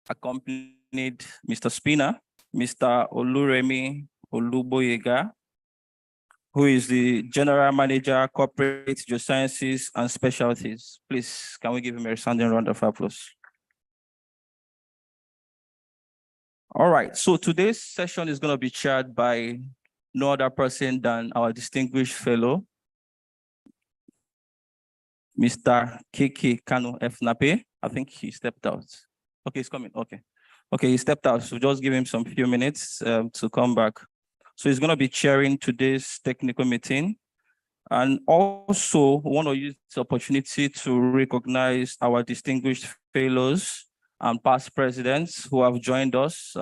accompanied Mr. Spina, Mr. Oluremi Oluboyega, who is the General Manager, Corporate Geosciences and Specialties. Please, can we give him a resounding round of applause? All right, so today's session is going to be chaired by no other person than our distinguished fellow, Mr. KK Kanu Fnape. I think he stepped out. Okay, he's coming. Okay, he stepped out. So just give him some few minutes to come back. So he's going to be chairing today's technical meeting. And also want to use this opportunity to recognize our distinguished fellows and past presidents who have joined us.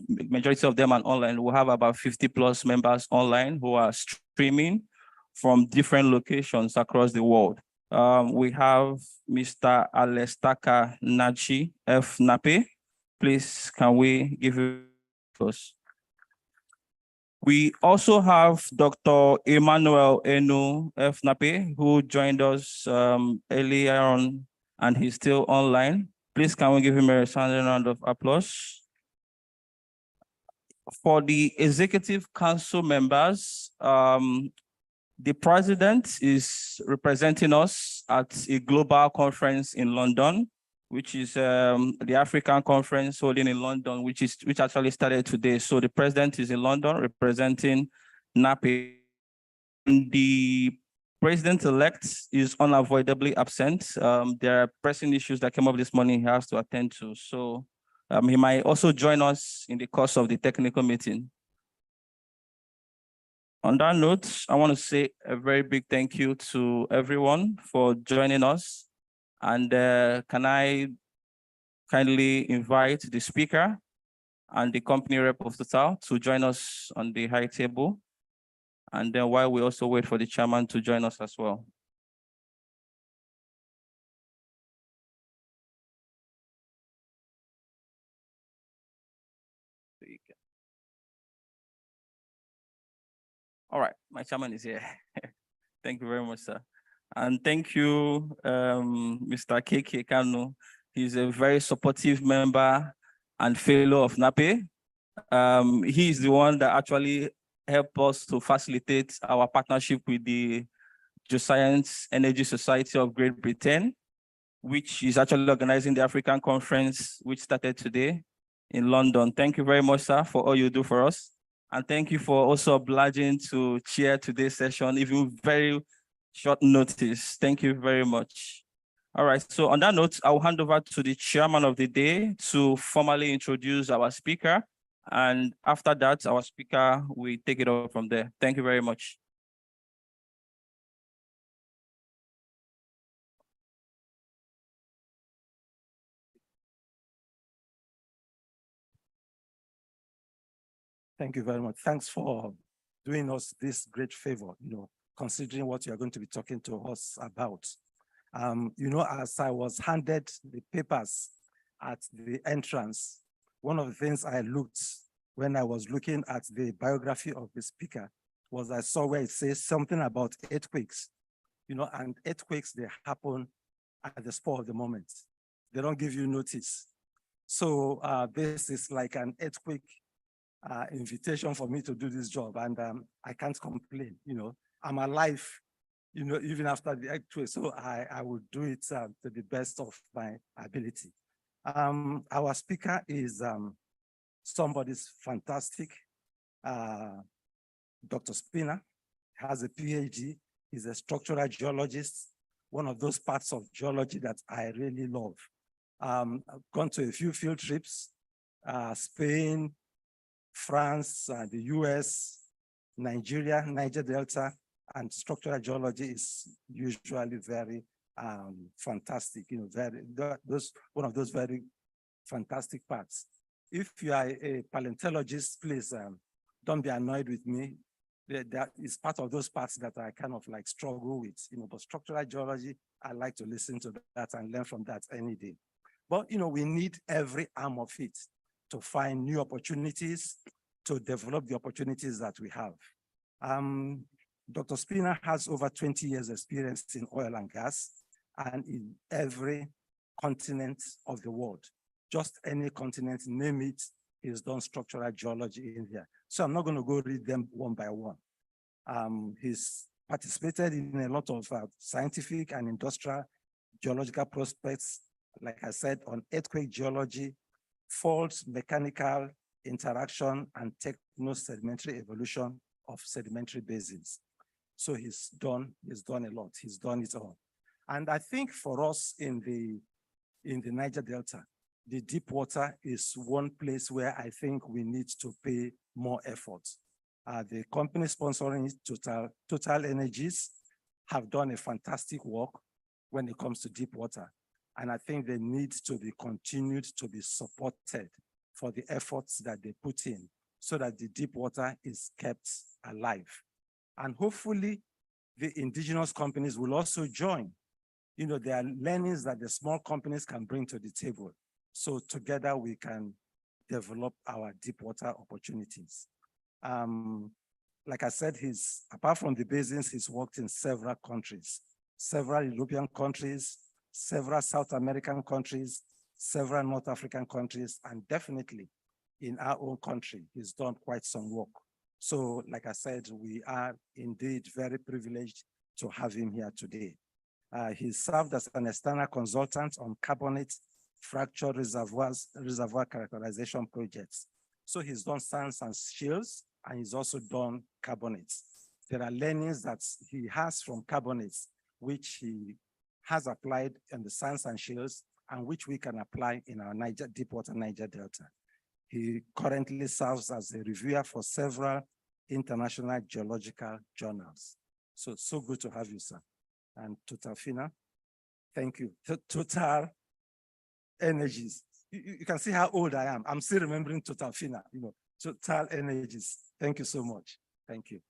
Majority of them are online. We have about 50 plus members online who are streaming from different locations across the world. We have Mr. Alestaka Nachi F. Nape. Please, can we give you first? We also have Dr. Emmanuel Enu F. Nape, who joined us earlier on, and he's still online. Please, can we give him a resounding round of applause? For the Executive Council members, the president is representing us at a global conference in London, which is the African conference holding in London, which actually started today. So the president is in London representing NAPE. The president-elect is unavoidably absent. There are pressing issues that came up this morning he has to attend to. So he might also join us in the course of the technical meeting. On that note, I want to say a very big thank you to everyone for joining us. And can I kindly invite the speaker and the company rep of Total to join us on the high table. And then while we also wait for the chairman to join us as well. All right, my chairman is here. Thank you very much, sir. And thank you, Mr. KK Kanu. He's a very supportive member and fellow of NAPE. He's the one that actually helped us to facilitate our partnership with the Geoscience Energy Society of Great Britain, which is actually organizing the African conference, which started today in London. Thank you very much, sir, for all you do for us. And thank you for also obliging to chair today's session, even very short notice. Thank you very much. All right, so on that note, I'll hand over to the chairman of the day to formally introduce our speaker. And after that, our speaker will take it over from there. Thank you very much. Thank you very much. Thanks for doing us this great favor, considering what you are going to be talking to us about. As I was handed the papers at the entrance, one of the things I looked when I was looking at the biography of the speaker was I saw where it says something about earthquakes, and earthquakes, they happen at the spur of the moment. They don't give you notice. So this is like an earthquake invitation for me to do this job, and I can't complain. I'm alive, even after the earthquake, so I will do it to the best of my ability. Our speaker is somebody's fantastic, Dr. Spina, has a PhD. He's a structural geologist, one of those parts of geology that I really love. I've gone to a few field trips, Spain, France, the US, Nigeria, Niger Delta, and structural geology is usually very fantastic, one of those very fantastic parts. If you are a paleontologist, please don't be annoyed with me. That is part of those parts that I kind of like struggle with, but structural geology, I like to listen to that and learn from that any day. But, we need every arm of it to find new opportunities, to develop the opportunities that we have. Dr. Spina has over 20 years experience in oil and gas and in every continent of the world. just any continent, name it, he's done structural geology in here. So I'm not going to go read them one by one. He's participated in a lot of scientific and industrial geological prospects, like I said, on earthquake geology, faults, mechanical interaction, and techno-sedimentary evolution of sedimentary basins. So he's done a lot. He's done it all. And I think for us in the Niger Delta, the deep water is one place where I think we need to pay more effort. The company sponsoring it, TotalEnergies, have done a fantastic work when it comes to deep water. And I think they need to be continued to be supported for the efforts that they put in so that the deep water is kept alive. And hopefully the indigenous companies will also join. You know, there are learnings that the small companies can bring to the table. So together we can develop our deep water opportunities. Like I said, apart from the basins, he's worked in several countries, several European countries, several South American countries, several North African countries, and definitely in our own country, he's done quite some work. So like I said, we are indeed very privileged to have him here today. He served as an external consultant on carbonate fracture reservoir characterization projects. So he's done sands and shales, and he's also done carbonates. There are learnings that he has from carbonates, which he has applied in the sands and shales, and which we can apply in our deepwater Niger Delta. He currently serves as a reviewer for several international geological journals. So, so good to have you, sir. And Fina, thank you. TotalEnergies. You can see how old I am. I'm still remembering Fina, you know, TotalEnergies. Thank you so much. Thank you.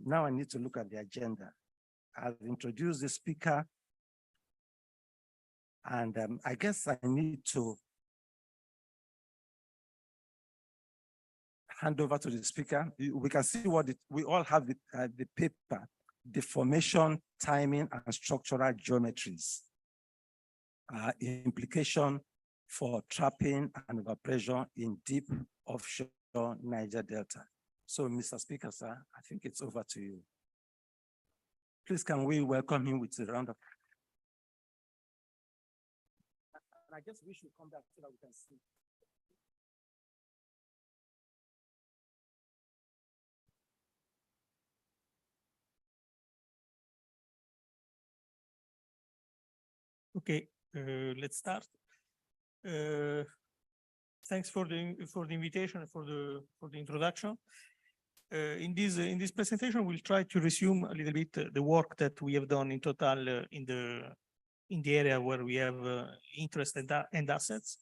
Now I need to look at the agenda. I've introduced the speaker, and I guess I need to hand over to the speaker. We can see we all have the paper, Deformation, Timing, and Structural Geometries. Implication for trapping and overpressure in deep offshore Niger Delta. So, Mr. Speaker, sir, I think it's over to you. Please, can we welcome him with a round of... And I guess we should come back so that we can see. Okay, let's start. Thanks for the invitation and for the introduction. In this presentation, we'll try to resume a little bit the work that we have done in Total in the area where we have interest and assets.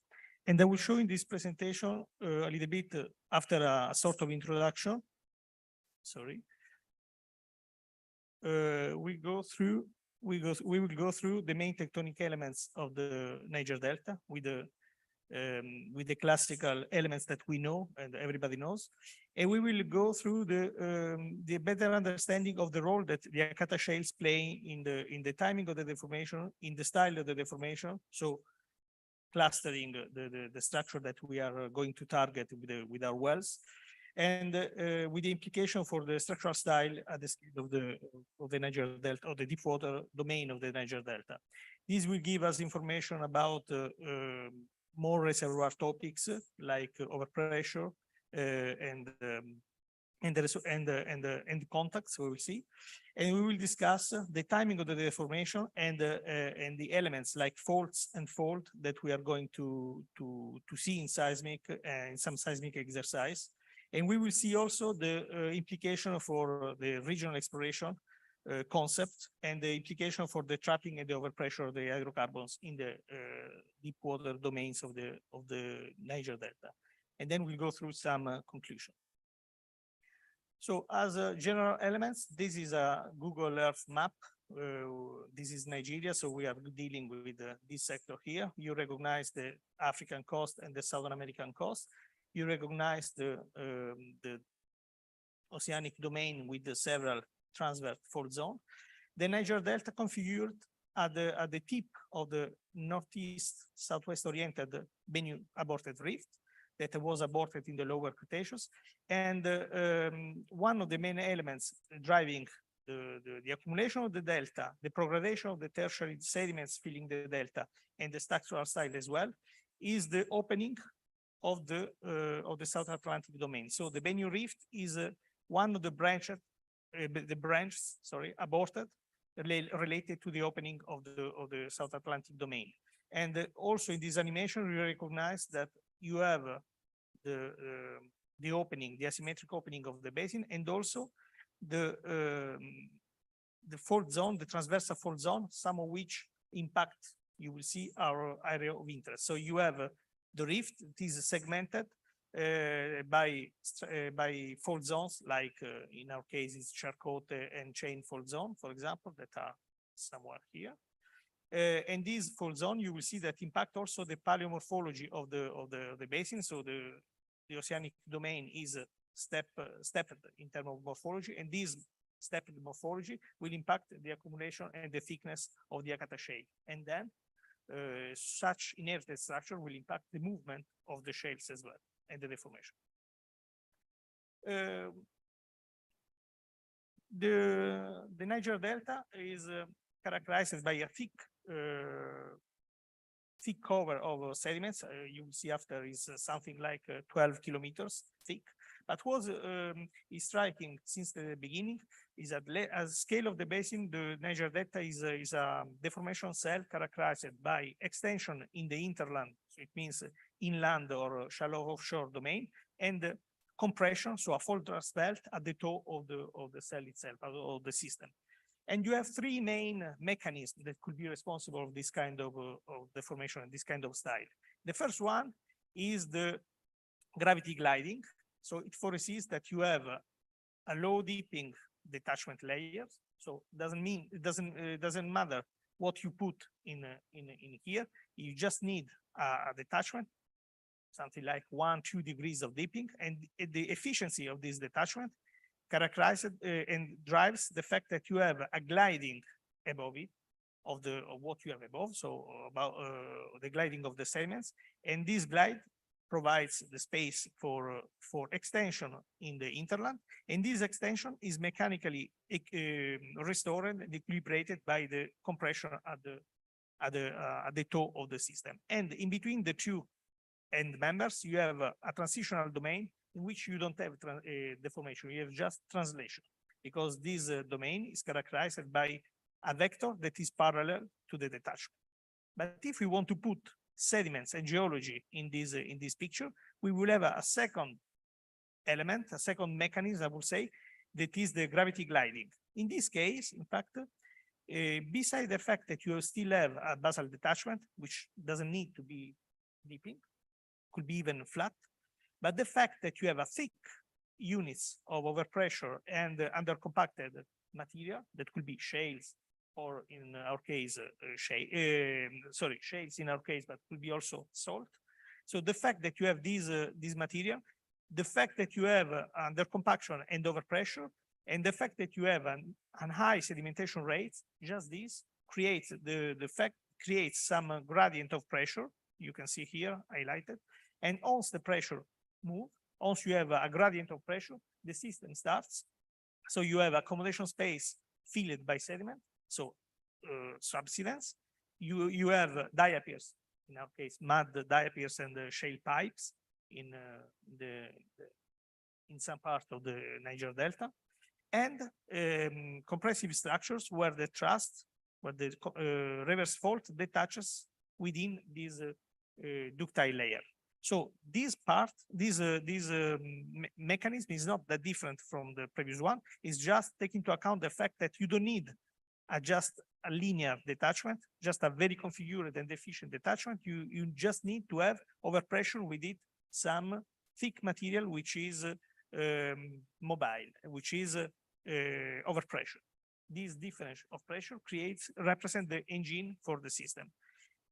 And I will show in this presentation a little bit after a sort of introduction. Sorry. We will go through the main tectonic elements of the Niger Delta with the classical elements that we know and everybody knows, and we will go through the better understanding of the role that the Akata shales play in the timing of the deformation, in the style of the deformation. So clustering the structure that we are going to target with our wells, and with the implication for the structural style at the scale of the Niger Delta, or the deep water domain of the Niger Delta. This will give us information about more reservoir topics like overpressure and contacts. We will see, and we will discuss the timing of the deformation and the elements like faults and fault that we are going to see in seismic and some seismic exercise. And we will see also the implication for the regional exploration concept and the implication for the trapping and the overpressure of the hydrocarbons in the deep water domains of the Niger Delta. And then we'll go through some conclusion. So as general elements, this is a Google Earth map. This is Nigeria, so we are dealing with this sector here. You recognize the African coast and the Southern American coast. You recognize the oceanic domain with the several transverse fault zone. The Niger Delta configured at the tip of the northeast southwest oriented Bennu aborted rift that was aborted in the lower Cretaceous. And one of the main elements driving the accumulation of the delta, the progradation of the tertiary sediments filling the delta, and the structural style as well, is the opening of the South Atlantic domain. So the Bennu Rift is one of the branches, aborted, related to the opening of the South Atlantic domain. And also in this animation, we recognize that you have the opening, the asymmetric opening of the basin, and also the fault zone, the transversal fault zone, some of which impact, you will see, our area of interest. So you have the rift, it is segmented by fault zones, like in our case, it's Charcot and chain fault zone, for example, that are somewhere here. And this fault zone, you will see that impact also the paleomorphology of the basin. So the oceanic domain is stepped in terms of morphology, and this stepped morphology will impact the accumulation and the thickness of the Akata shale. And then such inherited structure will impact the movement of the shales as well, and the deformation. The Niger Delta is characterized by a thick cover of sediments. You will see after is something like 12 kilometers thick. But what is striking since the beginning is that as scale of the basin, the Niger Delta is a deformation cell characterized by extension in the interland, so it means inland or shallow offshore domain, and compression, so a fault thrust belt at the toe of the cell itself, of the system. And you have three main mechanisms that could be responsible for this kind of deformation and this kind of style. The first one is the gravity gliding. So it foresees that you have a low dipping detachment layers. So it doesn't matter what you put in here. You just need a detachment, something like 1-2 degrees of dipping, and the efficiency of this detachment characterized and drives the fact that you have a gliding above it of what you have above, so about the gliding of the sediments, and this glide provides the space for extension in the interland, and this extension is mechanically restored and equilibrated by the compression at the toe of the system. And in between the two end members, you have a transitional domain in which you don't have deformation, you have just translation, because this domain is characterized by a vector that is parallel to the detachment. But if we want to put sediments and geology in this picture, we will have a second element, a second mechanism, I would say, that is the gravity gliding. In this case, in fact, beside the fact that you still have a basal detachment, which doesn't need to be dipping, could be even flat, but the fact that you have a thick units of overpressure and undercompacted material that could be shales, or in our case, shales in our case, but could be also salt. So the fact that you have this material, the fact that you have undercompaction and overpressure, and the fact that you have an high sedimentation rate, just this creates creates some gradient of pressure. You can see here highlighted. And once the pressure moves, once you have a gradient of pressure, the system starts. So you have accommodation space filled by sediment, so subsidence. You have diapirs, in our case, mud diapirs and shale pipes in some part of the Niger Delta, and compressive structures where the reverse fault detaches within this ductile layer. So this mechanism is not that different from the previous one. It's just taking into account the fact that you don't need just a linear detachment, just a very configured and efficient detachment. You just need to have overpressure with it, some thick material which is mobile, which is overpressure. This difference of pressure represents the engine for the system.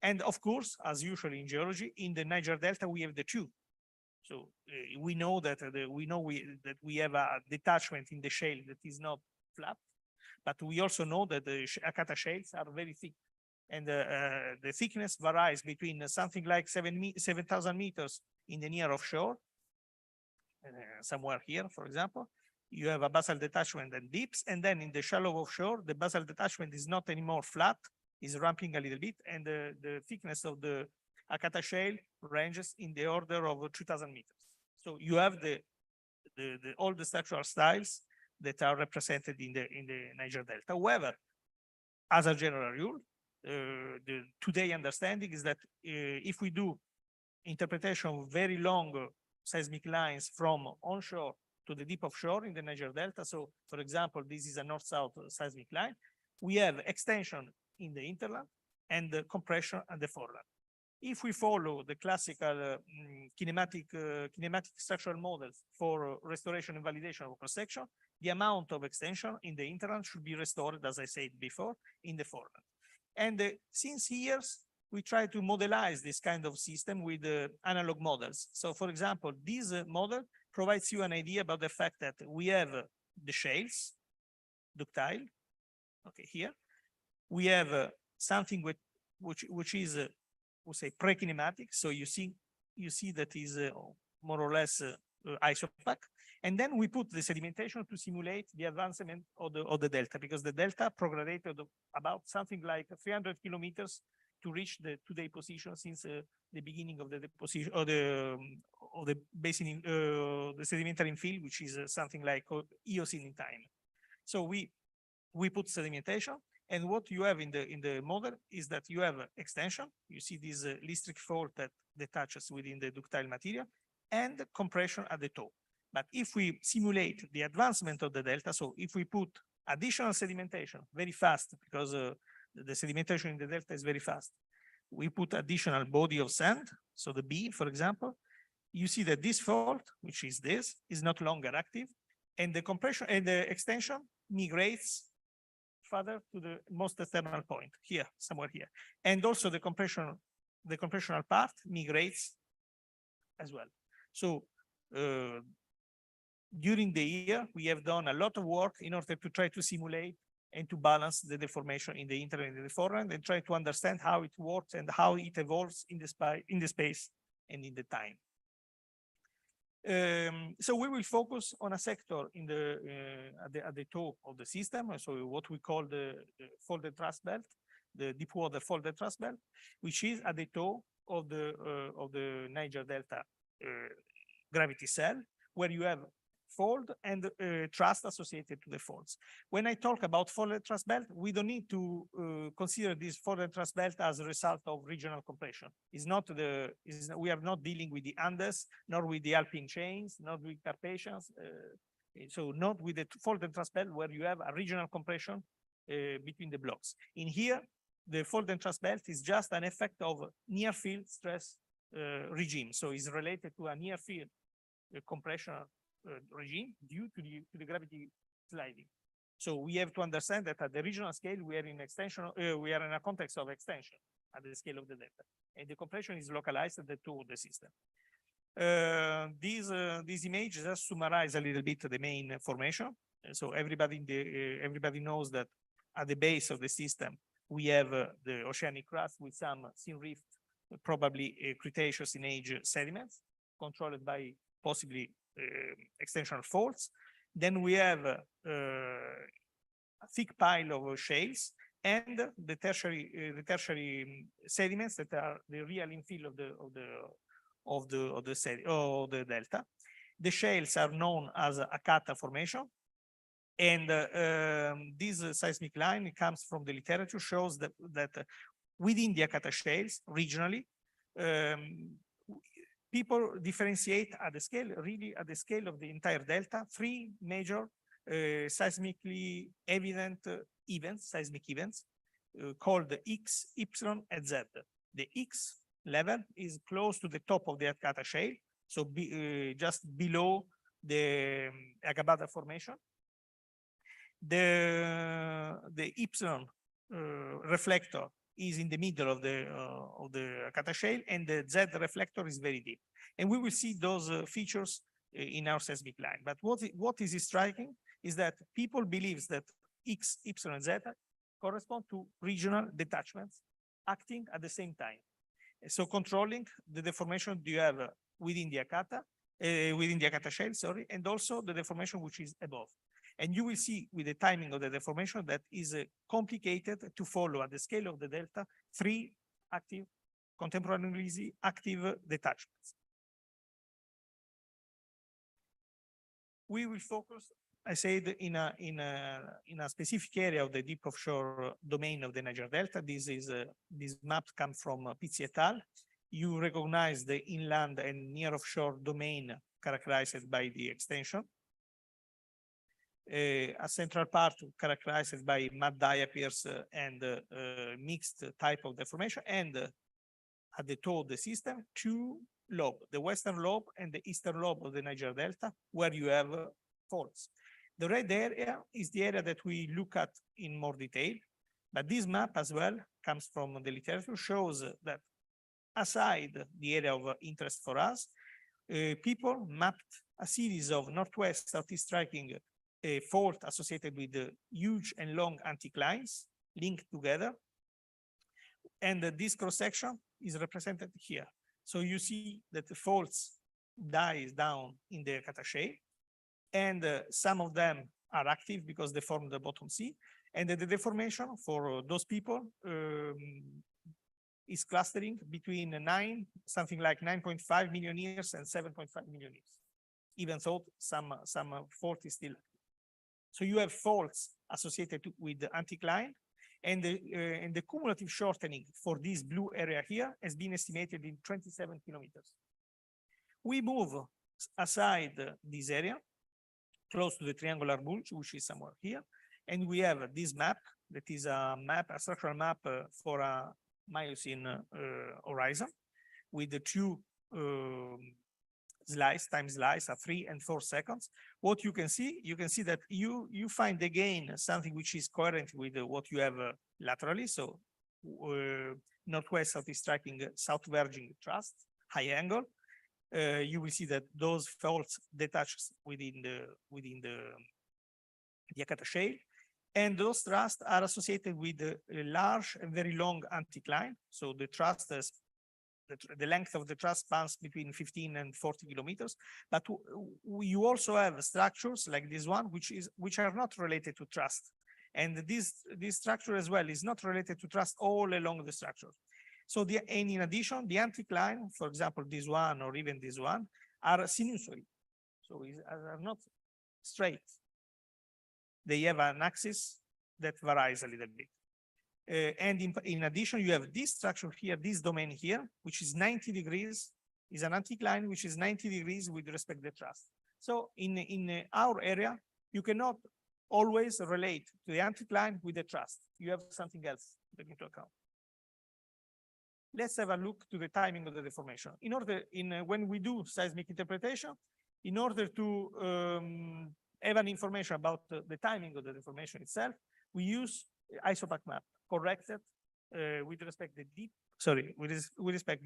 And of course, as usually in geology, in the Niger Delta, we have the two. So we know that we have a detachment in the shale that is not flat, but we also know that the Akata shales are very thick. and the thickness varies between something like 7,000 meters in the near offshore, somewhere here, for example. You have a basal detachment and dips, and then in the shallow offshore, the basal detachment is not anymore flat, is ramping a little bit, and the thickness of the Akata shale ranges in the order of 2,000 meters. So you have all the structural styles that are represented in the Niger Delta. However, as a general rule, the today understanding is that if we do interpretation of very long seismic lines from onshore to the deep offshore in the Niger Delta, so for example, this is a north-south seismic line, we have extension in the hinterland and the compression at the foreland. If we follow the classical kinematic structural models for restoration and validation of cross-section, the amount of extension in the hinterland should be restored, as I said before, in the foreland. And since years, we try to modelize this kind of system with analog models. So for example, this model provides you an idea about the fact that we have the shales, ductile, okay, here. We have something which is, we say, pre-kinematic. So you see that is more or less isopac. And then we put the sedimentation to simulate the advancement of the delta, because the delta progradated about something like 300 kilometers to reach the today position since the beginning of the deposition of the basin, the sedimentary infill, which is something like Eocene in time. So we put sedimentation, and what you have in the model is that you have extension. You see this listric fault that detaches within the ductile material, and compression at the top. But if we simulate the advancement of the delta, so if we put additional sedimentation very fast, because the sedimentation in the delta is very fast, we put additional body of sand, so the B, for example, you see that this fault, which is this, is not longer active, and the compression and the extension migrates further to the most external point, here, somewhere here. And also the compressional part migrates as well. So during the year, we have done a lot of work in order to try to simulate and to balance the deformation in the hinterland and the foreland, and try to understand how it works and how it evolves in the space and in the time. So we will focus on a sector in the at the top of the system, so what we call the folded thrust belt, the deep water folded thrust belt, which is at the top of the Niger Delta gravity cell, where you have fold and thrust associated to the folds. When I talk about folded thrust belt, we don't need to consider this folded thrust belt as a result of regional compression. We are not dealing with the Andes, nor with the Alpine chains, not with Carpathians. So not with the folded thrust belt where you have a regional compression between the blocks. In here, the folded thrust belt is just an effect of near field stress regime. So it's related to a near field compression regime due to the gravity sliding. So we have to understand that at the regional scale, we are in extension. We are in a context of extension at the scale of the delta, and the compression is localized at the top of the system. These images just summarize a little bit the main formation. So everybody knows that at the base of the system we have the oceanic crust with some syn rift, probably Cretaceous in age sediments, controlled by possibly extensional faults. Then we have a thick pile of shales and the tertiary sediments that are the real infill of the delta. The shales are known as Akata formation, and this seismic line comes from the literature, shows that within the Akata shales regionally, people differentiate at the scale, really at the scale of the entire delta, three major seismically evident seismic events called the X, Y, and Z. The X level is close to the top of the Akata shale, so just below the Agabada formation. The Y reflector is in the middle of the Akata shale, and the Z reflector is very deep. And we will see those features in our seismic line. But what is striking is that people believe that X, Y, and Z correspond to regional detachments acting at the same time. So controlling the deformation you have within the Akata shale, sorry, and also the deformation which is above. And you will see with the timing of the deformation that is complicated to follow at the scale of the delta 3 active, contemporaneously active detachments. We will focus, I said, in a specific area of the deep offshore domain of the Niger Delta. This map comes from Pizzi et al. You recognize the inland and near offshore domain characterized by the extension. A central part characterized by mud diapirs and mixed type of deformation, and at the toe of the system, two lobes, the western lobe and the eastern lobe of the Niger Delta, where you have faults. The red area is the area that we look at in more detail, but this map as well comes from the literature, shows that aside the area of interest for us, people mapped a series of northwest southeast striking fault associated with the huge and long anticlines linked together. And this cross-section is represented here. So you see that the faults dies down in the Akata shale, and some of them are active because they form the bottom sea. And the deformation for those people is clustering between something like 9.5 million years and 7.5 million years, even though some fault is still. So you have faults associated with the anticline, and the cumulative shortening for this blue area here has been estimated in 27 kilometers. We move aside this area, close to the triangular bulge, which is somewhere here, and we have this map that is a structural map for a Miocene horizon with the two time slice at 3 and 4 seconds. What you can see that you find again something which is coherent with what you have laterally. So northwest southeast striking south verging thrust, high angle. You will see that those faults detach within the Akata shale, and those thrusts are associated with a large and very long anticline. So the thrust is the length of the thrust spans between 15 and 40 kilometers, but you also have structures like this one, which are not related to thrust. And this structure as well is not related to thrust all along the structure. So and in addition, the anticline, for example, this one or even this one, are sinusoid. So are not straight. They have an axis that varies a little bit. And in addition, you have this structure here, this domain here, which is 90 degrees, is an anticline which is 90 degrees with respect to the thrust. So in our area, you cannot always relate to the anticline with the thrust. You have something else to take into account. Let's have a look to the timing of the deformation. When we do seismic interpretation, in order to have an information about the timing of the deformation itself, we use isopac map corrected with respect the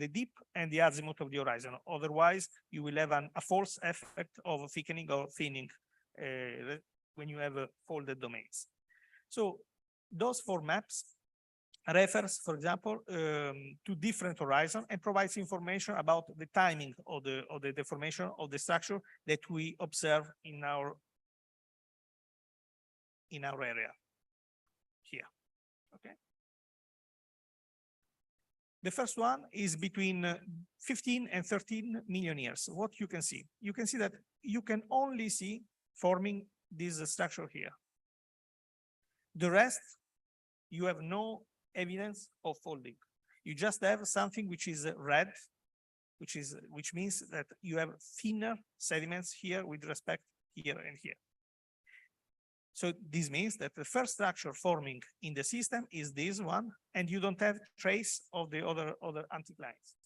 deep and the azimuth of the horizon. Otherwise, you will have a false effect of thickening or thinning when you have folded domains. So those 4 maps refers, for example, to different horizons and provides information about the timing of the deformation of the structure that we observe in our area here. Okay. The first one is between 15 and 13 million years. What you can see that you can only see forming this structure here. The rest, you have no evidence of folding. You just have something which is red, which means that you have thinner sediments here with respect here and here. So this means that the first structure forming in the system is this one, and you don't have trace of the other anticlines.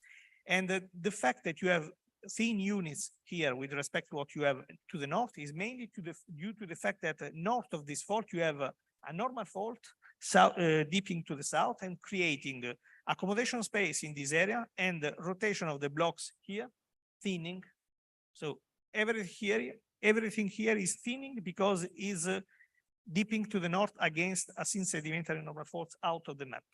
And the fact that you have thin units here with respect to what you have to the north is mainly due to the fact that north of this fault you have a normal fault dipping to the south and creating accommodation space in this area and the rotation of the blocks here, thinning. So everything here is thinning because is dipping to the north against a syn-sedimentary normal faults out of the map.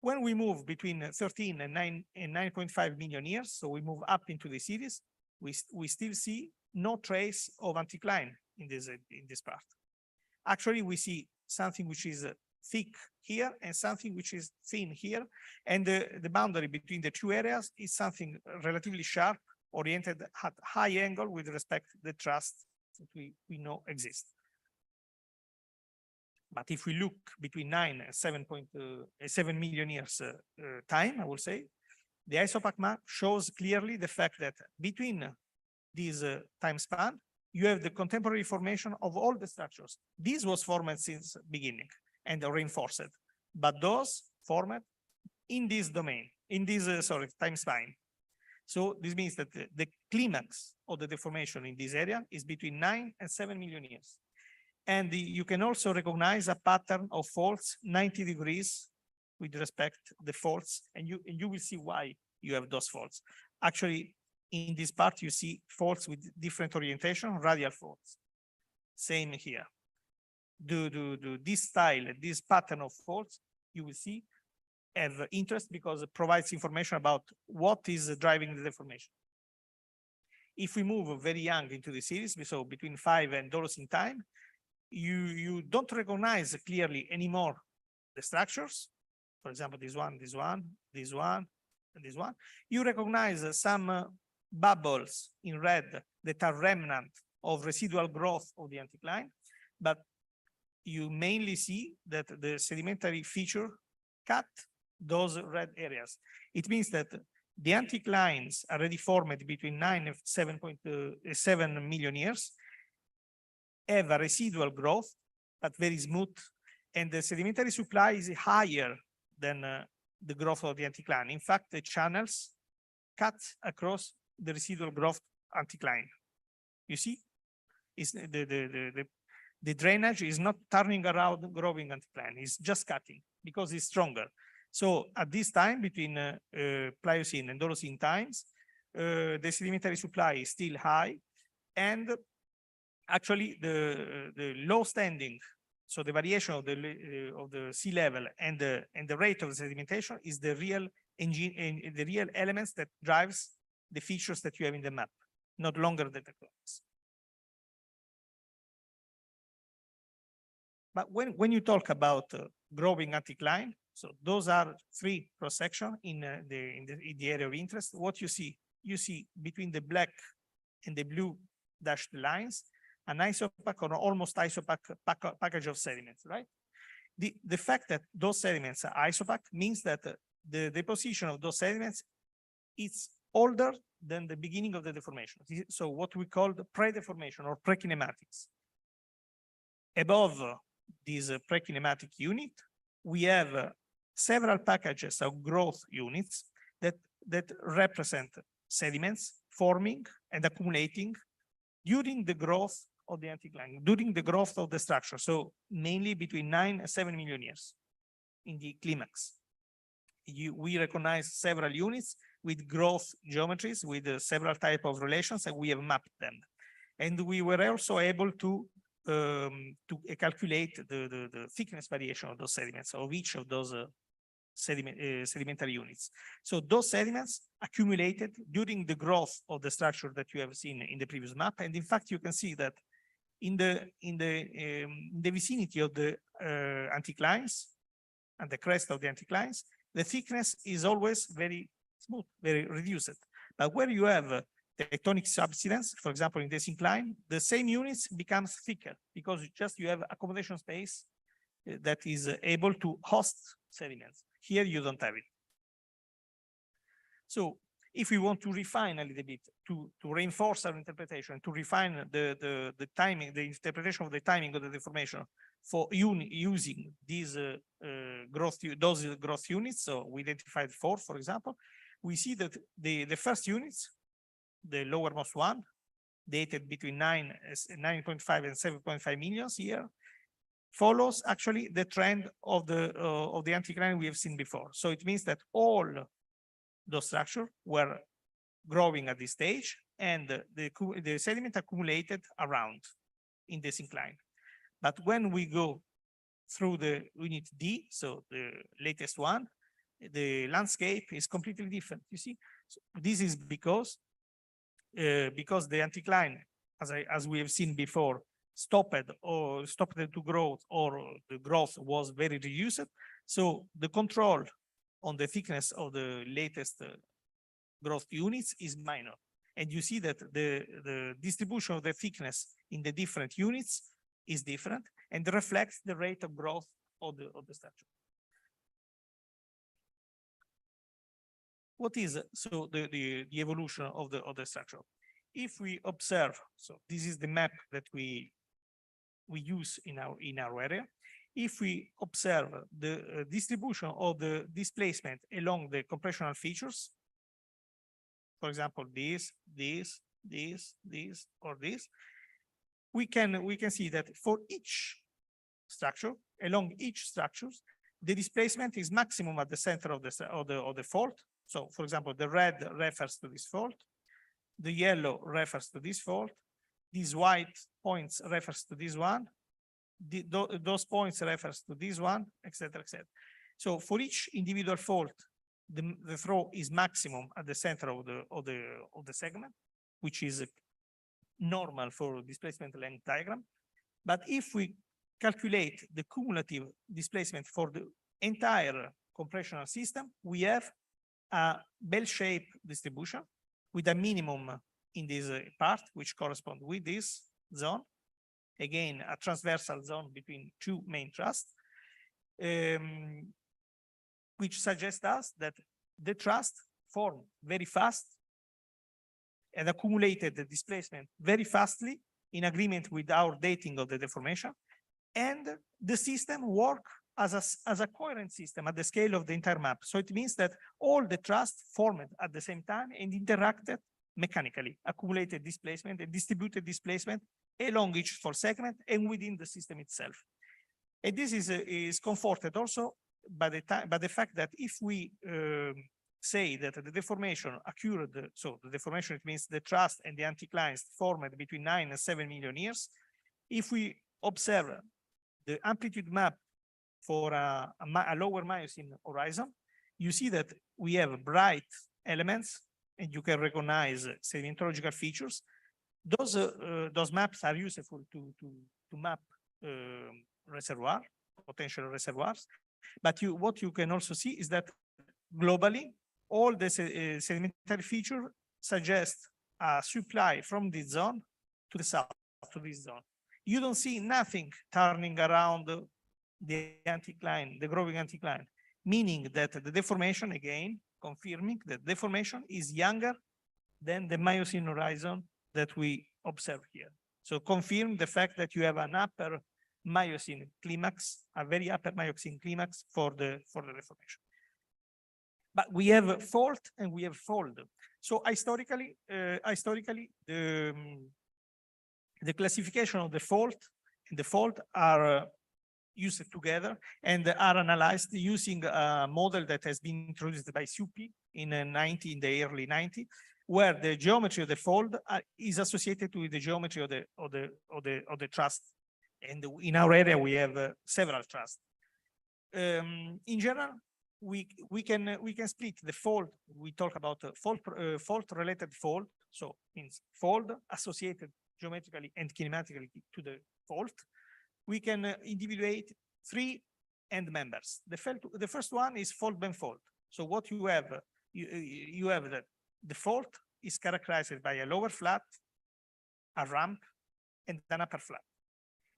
When we move between 13 and 9.5 million years, so we move up into the series, we still see no trace of anticline in this part. Actually, we see something which is thick here and something which is thin here, and the boundary between the two areas is something relatively sharp, oriented at high angle with respect to the thrust that we know exists. But if we look between 9 and 7 million years time, I will say, the isopack map shows clearly the fact that between this time span, you have the contemporary formation of all the structures. This was formed since beginning and reinforced, but those formed in this domain, in this time span. So this means that the climax of the deformation in this area is between 9 and 7 million years. And you can also recognize a pattern of faults 90 degrees with respect to the faults, and you will see why you have those faults. Actually, in this part, you see faults with different orientation, radial faults. Same here. This style, this pattern of faults, you will see have interest because it provides information about what is driving the deformation. If we move very young into the series, so between 5 and Holocene time, you don't recognize clearly anymore the structures. For example, this one, this one, this one, and this one. You recognize some bubbles in red that are remnant of residual growth of the anticline, but you mainly see that the sedimentary feature cut those red areas. It means that the anticlines already formed between 9 and 7.7 million years have a residual growth, but very smooth, and the sedimentary supply is higher than the growth of the anticline. In fact, the channels cut across the residual growth anticline. You see, is the drainage is not turning around growing anticline; it's just cutting because it's stronger. So at this time, between Pliocene and Holocene times, the sedimentary supply is still high, and actually the low standing, so the variation of the sea level and the rate of the sedimentation is the real engine, the real elements that drives the features that you have in the map, not longer the tectonics. But when you talk about growing anticline, so those are 3 cross-section in the area of interest. What you see between the black and the blue dashed lines, an isopack or almost isopack package of sediments, right? The fact that those sediments are isopack means that the deposition of those sediments is older than the beginning of the deformation. So what we call the pre-deformation or pre-kinematics. Above this pre-kinematic unit, we have several packages of growth units that represent sediments forming and accumulating during the growth of the anticline, during the growth of the structure. So mainly between 9 and 7 million years in the climax. We recognize several units with growth geometries with several type of relations, and we have mapped them. And we were also able to calculate the thickness variation of those sediments, of each of those sedimentary units. So those sediments accumulated during the growth of the structure that you have seen in the previous map. And in fact, you can see that in the vicinity of the anticlines and the crest of the anticlines, the thickness is always very smooth, very reduced. But where you have tectonic subsidence, for example, in this incline, the same units becomes thicker because you have accommodation space that is able to host sediments. Here you don't have it. So if we want to refine a little bit, to reinforce our interpretation, to refine the timing, the interpretation of the timing of the deformation for using these those growth units, so we identified 4, for example, we see that the first units, the lowermost one, dated between 9.5 and 7.5 million here, follows actually the trend of the anticline we have seen before. So it means that all those structures were growing at this stage, and the sediment accumulated around in this incline. But when we go through the unit D, so the latest one, the landscape is completely different. You see, so this is because the anticline, as we have seen before, stopped to growth, or the growth was very reduced. So the control on the thickness of the latest growth units is minor. And you see that the distribution of the thickness in the different units is different and reflects the rate of growth of the structure. What is so the evolution of the structure? If we observe, so this is the map that we use in our area. If we observe the distribution of the displacement along the compressional features, for example, this, or this, we can see that for each structure, along each structures, the displacement is maximum at the center of the fault. So, for example, the red refers to this fault, the yellow refers to this fault, these white points refers to this one, those points refers to this one, etc., etc. So, for each individual fault, the throw is maximum at the center of the segment, which is normal for displacement length diagram. But if we calculate the cumulative displacement for the entire compressional system, we have a bell-shaped distribution with a minimum in this part, which corresponds with this zone. Again, a transversal zone between two main thrusts, which suggests us that the thrust formed very fast and accumulated the displacement very fastly in agreement with our dating of the deformation. And the system worked as a coherent system at the scale of the entire map. So it means that all the thrust formed at the same time and interacted mechanically, accumulated displacement and distributed displacement along each fault segment and within the system itself. And this is comforted also by the fact that if we say that the deformation occurred, so the deformation, it means the thrust and the anticlines formed between 9 and 7 million years. If we observe the amplitude map for a lower Miocene horizon, you see that we have bright elements and you can recognize sedimentological features. Those maps are useful to map reservoir, potential reservoirs. But what you can also see is that globally, all the sedimentary features suggest a supply from this zone to the south, to this zone. You don't see nothing turning around the anticline, the growing anticline, meaning that the deformation, again, confirming that deformation is younger than the Miocene horizon that we observe here. So confirm the fact that you have an upper Miocene climax, a very upper Miocene climax for the deformation. But we have fault and we have fold. So historically, the classification of the fault and the fault are used together and are analyzed using a model that has been introduced by SUPI in the early 90s, where the geometry of the fold is associated with the geometry of the thrust. And in our area, we have several trusts. In general, we can split the fold. We talk about fault related fold, so means fold associated geometrically and kinematically to the fault. We can individuate 3 end members. The first one is fault bend fault. So what you have, you have that the fault is characterized by a lower flat, a ramp, and an upper flat.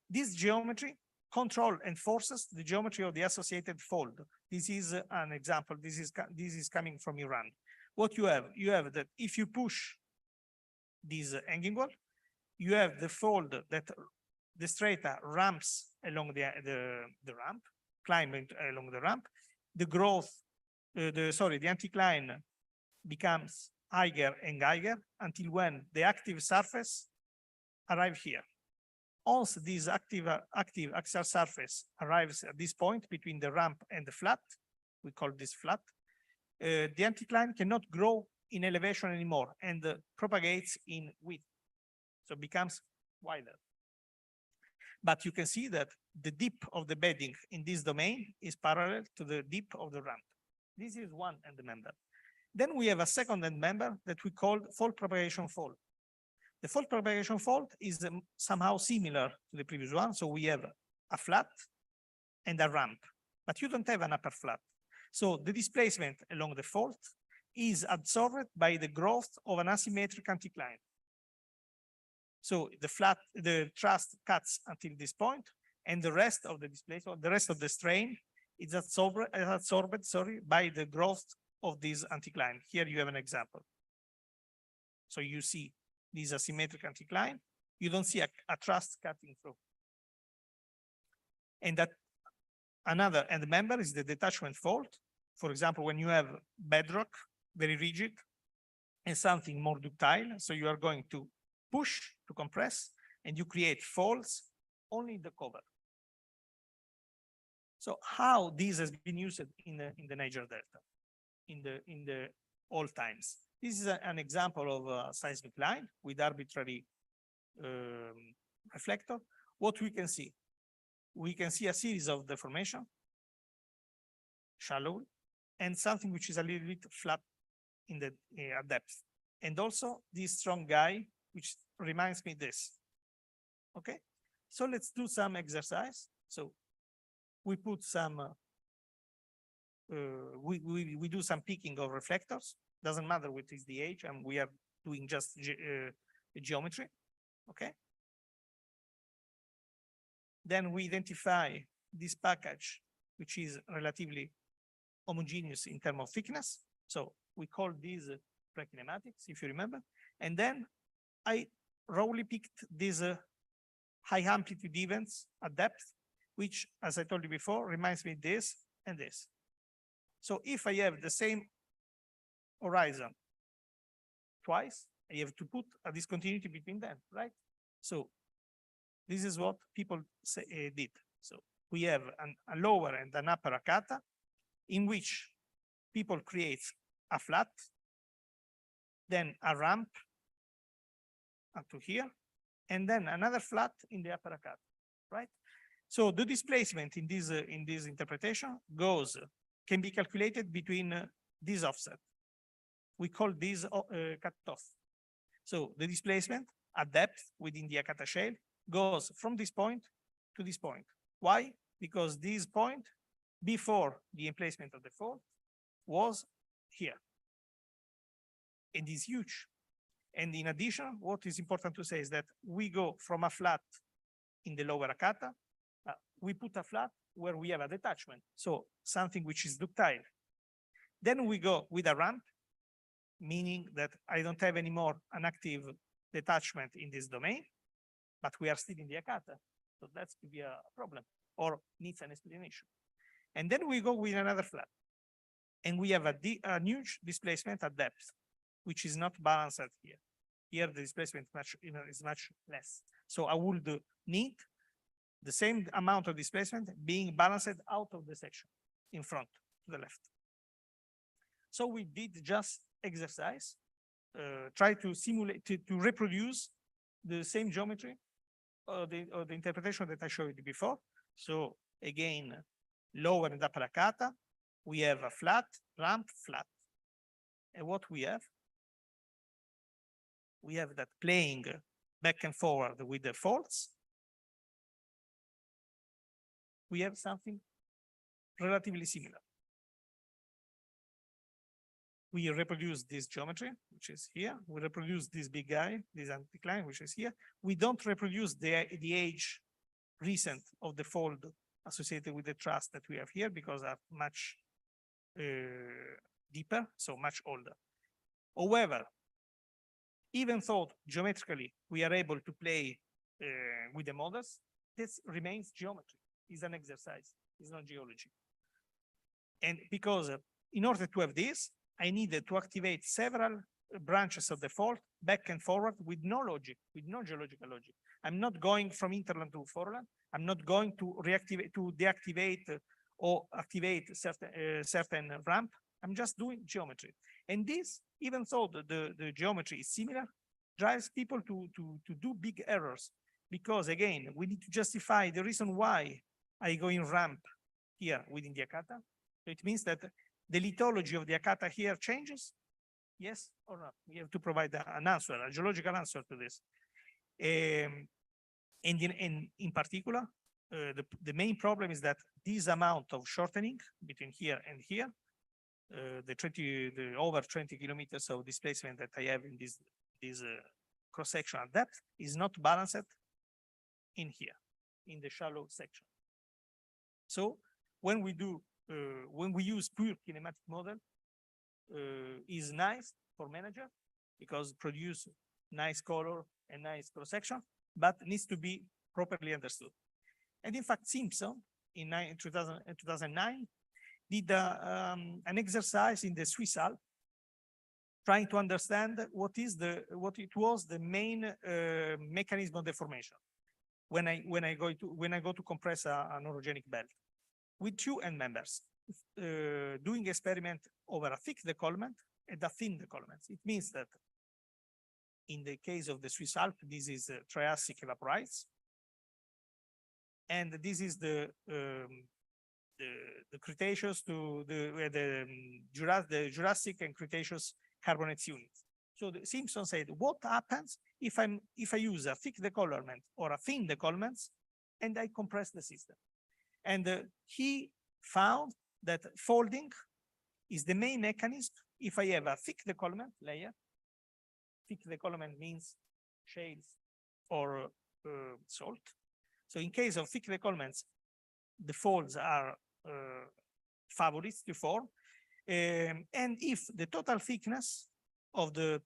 This geometry control and forces the geometry of the associated fold. This is an example. This is coming from Iran. What you have that if you push this hanging wall, you have the fold that the strata ramps along the ramp, climbing along the ramp. The growth, the anticline becomes higher and higher until when the active surface arrives here. Once this active axial surface arrives at this point between the ramp and the flat, we call this flat, the anticline cannot grow in elevation anymore and propagates in width. So it becomes wider. But you can see that the dip of the bedding in this domain is parallel to the dip of the ramp. This is one end member. Then we have a second end member that we call fault propagation fault. The fault propagation fault is somehow similar to the previous one. So we have a flat and a ramp, but you don't have an upper flat. So the displacement along the fault is absorbed by the growth of an asymmetric anticline. So the thrust cuts until this point, and the rest of the displacement, the rest of the strain is absorbed by the growth of this anticline. Here you have an example. So you see this asymmetric anticline. You don't see a thrust cutting through. And that another end member is the detachment fault. For example, when you have bedrock, very rigid, and something more ductile, so you are going to push to compress, and you create faults only in the cover. So how this has been used in the Niger Delta, in the old times. This is an example of a seismic line with arbitrary reflector. What we can see a series of deformation, shallow, and something which is a little bit flat in the depth. And also this strong guy, which reminds me this. Okay, so let's do some exercise. So we put some, we do some picking of reflectors. Doesn't matter what is the age, and we are doing just geometry. Okay. Then we identify this package, which is relatively homogeneous in terms of thickness. So we call these pre-kinematics, if you remember. And then I roughly picked these high amplitude events at depth, which, as I told you before, reminds me this and this. So if I have the same horizon twice, I have to put a discontinuity between them, right? So this is what people did. So we have a lower and an upper arcata in which people create a flat, then a ramp up to here, and then another flat in the upper arcata, right? So the displacement in this interpretation can be calculated between this offset. We call this cutoff. So the displacement at depth within the Akata shale goes from this point to this point. Why? Because this point before the emplacement of the fault was here. And is huge. And in addition, what is important to say is that we go from a flat in the lower Akata, we put a flat where we have a detachment, so something which is ductile. Then we go with a ramp, meaning that I don't have anymore an active detachment in this domain, but we are still in the Akata. So that could be a problem or needs an explanation. And then we go with another flat. And we have a huge displacement at depth, which is not balanced here. Here the displacement is much less. So I would need the same amount of displacement being balanced out of the section in front to the left. So we did just exercise, try to simulate, to reproduce the same geometry or the interpretation that I showed you before. So again, lower and upper arcata, we have a flat, ramp, flat. And what we have that playing back and forward with the faults. We have something relatively similar. We reproduce this geometry, which is here. We reproduce this big guy, this anticline, which is here. We don't reproduce the age recent of the fold associated with the thrust that we have here because are much deeper, so much older. However, even though geometrically we are able to play with the models, this remains geometry. It's an exercise, it's not geology. And because in order to have this, I needed to activate several branches of the fault back and forward with no logic, with no geological logic. I'm not going from interland to foreland. I'm not going to reactivate, to deactivate or activate certain ramp. I'm just doing geometry. And this, even though the geometry is similar, drives people to do big errors. Because again, we need to justify the reason why I go in ramp here within the Akata. So it means that The lithology of the Akata here changes? Yes or no? We have to provide an answer, a geological answer to this. And in particular, the main problem is that this amount of shortening between here and here, the over 20 kilometers of displacement that I have in this cross-sectional depth is not balanced in here, in the shallow section. So when we use pure kinematic model, is nice for manager because produce nice color and nice cross-section, but needs to be properly understood. And in fact, Simpson in 2009 did an exercise in the Swiss Alps, trying to understand what it was the main mechanism of deformation when I go to compress an orogenic belt with two end members, doing experiment over a thick décollement and a thin décollement. It means that in the case of the Swiss Alps, this is Triassic evaporites, and this is the Cretaceous to the Jurassic and Cretaceous carbonates units. So Simpson said, what happens if I use a thick décollement or a thin décollement and I compress the system? And he found that folding is the main mechanism if I have a thick décollement layer. Thick décollement means shales or salt. So in case of thick décollements, the folds are favorites to form. And if the total thickness of the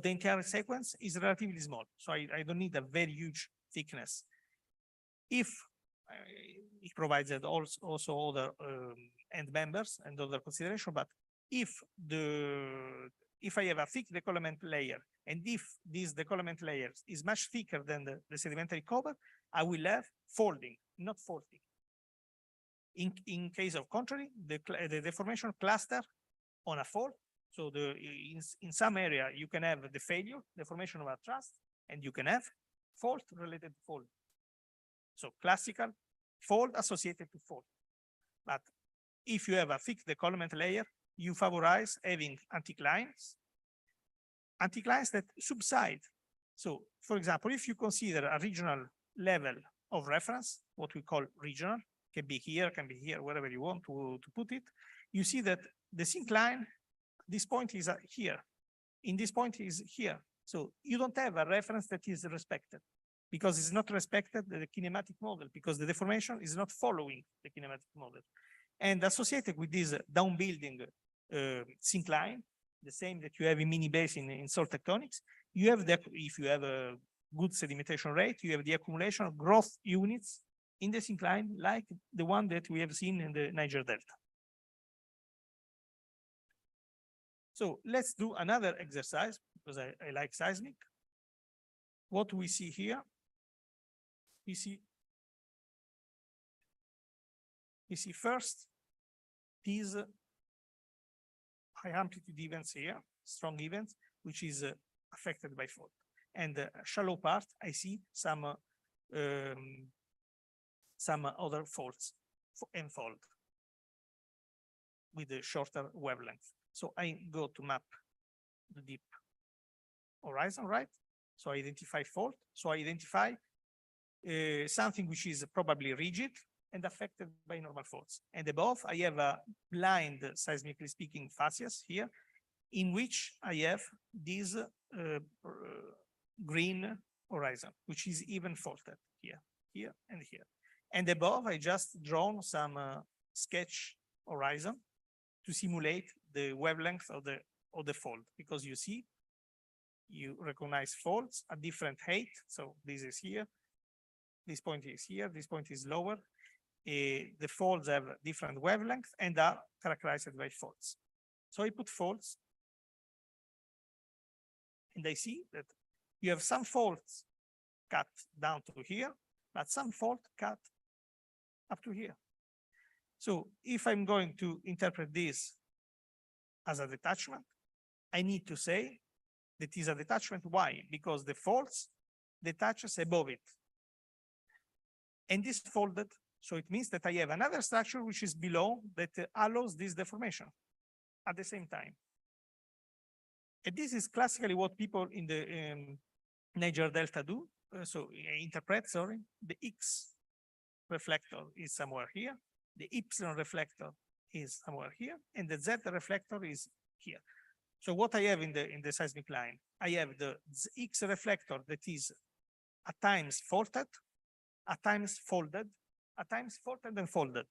entire sequence is relatively small, so I don't need a very huge thickness. If it provides also other end members and other consideration, but if I have a thick décollement layer, and if this décollement layer is much thicker than the sedimentary cover, I will have folding, not faulting. In case of contrary, the deformation cluster on a fold. So in some area you can have the failure, deformation of a thrust, and you can have fault related to fold. So classical fold associated to fold. But if you have a thick décollement layer, you favorize having anticlines that subside. So for example, if you consider a regional level of reference, what we call regional, can be here, wherever you want to put it, you see that the syncline, this point is here, in this point is here. So you don't have a reference that is respected, because it's not respected the kinematic model, because the deformation is not following the kinematic model. And associated with this downbuilding syncline, the same that you have in mini basin in salt tectonics, you have if you have a good sedimentation rate, you have the accumulation of growth units in the syncline, like the one that we have seen in the Niger Delta. So let's do another exercise, because I like seismic. What we see here, we see first these high amplitude events here, strong events, which is affected by fault. And the shallow part, I see some other faults and fold with a shorter wavelength. So I go to map the deep horizon, right? So I identify fault. So I identify something which is probably rigid and affected by normal faults. And above, I have a blind, seismically speaking, facies here, in which I have this green horizon, which is even faulted here, here, and here. And above, I just drawn some sketch horizon to simulate the wavelength of the fold, because you see, you recognize faults at different height. So this is here, this point is here, this point is lower. The folds have different wavelengths and are characterized by faults. So I put faults, and I see that you have some faults cut down to here, but some fault cut up to here. So if I'm going to interpret this as a detachment, I need to say that is a detachment. Why? Because the faults detaches above it. And this folded So it means that I have another structure which is below that allows this deformation at the same time. And this is classically what people in the Niger Delta do. Interpret, sorry, the X reflector is somewhere here, the Y reflector is somewhere here, and the Z reflector is here. So what I have in the seismic line, I have the X reflector that is at times faulted, at times folded, at times faulted and folded.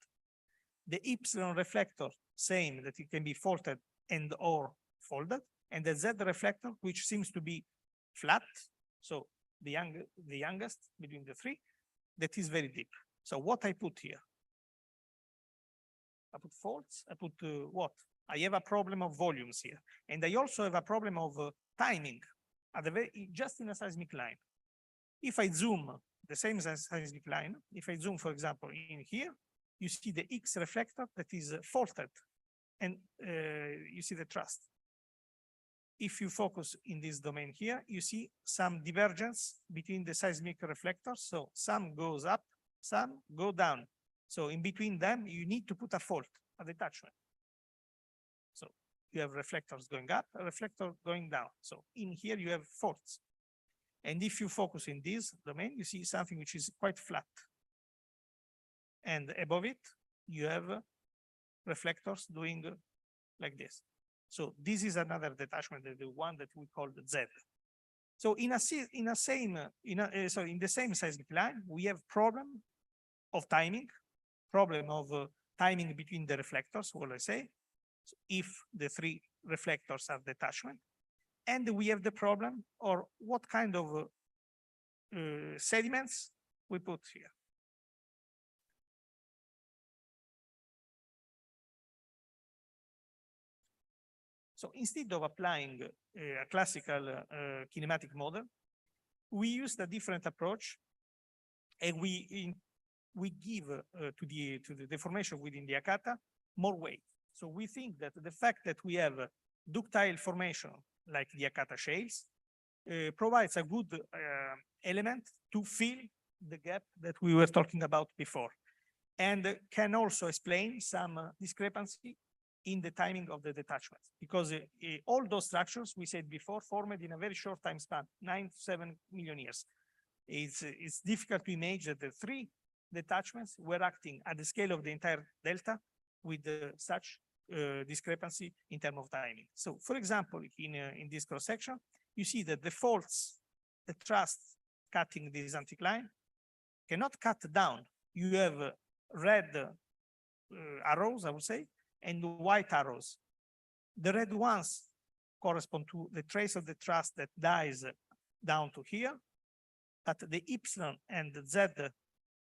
The Y reflector, same, that it can be faulted and or folded, and the Z reflector, which seems to be flat, so the youngest between the three, that is very deep. So what I put here? I put faults, I put what? I have a problem of volumes here. And I also have a problem of timing at the just in a seismic line. If I zoom the same as seismic line, if I zoom, for example, in here, you see the X reflector that is faulted, and you see the thrust. If you focus in this domain here, you see some divergence between the seismic reflectors. So some goes up, some go down. So in between them, you need to put a fault, a detachment. So you have reflectors going up, a reflector going down. So in here, you have faults. And if you focus in this domain, you see something which is quite flat. And above it, you have reflectors doing like this. So this is another detachment, the one that we call the Z. So in the same seismic line, we have problem of timing, problem of timing between the reflectors, what I say, so if the three reflectors are detachment, and we have the problem or what kind of sediments we put here. So instead of applying a classical kinematic model, we used a different approach, and we give to the deformation within the Akata more weight. So we think that the fact that we have ductile formation like the Akata shales provides a good element to fill the gap that we were talking about before, and can also explain some discrepancy in the timing of the detachments, because all those structures we said before formed in a very short time span, 9 to 7 million years. It's difficult to imagine that the three detachments were acting at the scale of the entire delta with such discrepancy in terms of timing. So, for example, in this cross section, you see that the faults, the thrust cutting this anticline cannot cut down. You have red arrows, I would say, and white arrows. The red ones correspond to the trace of the thrust that dies down to here, but the Y and the Z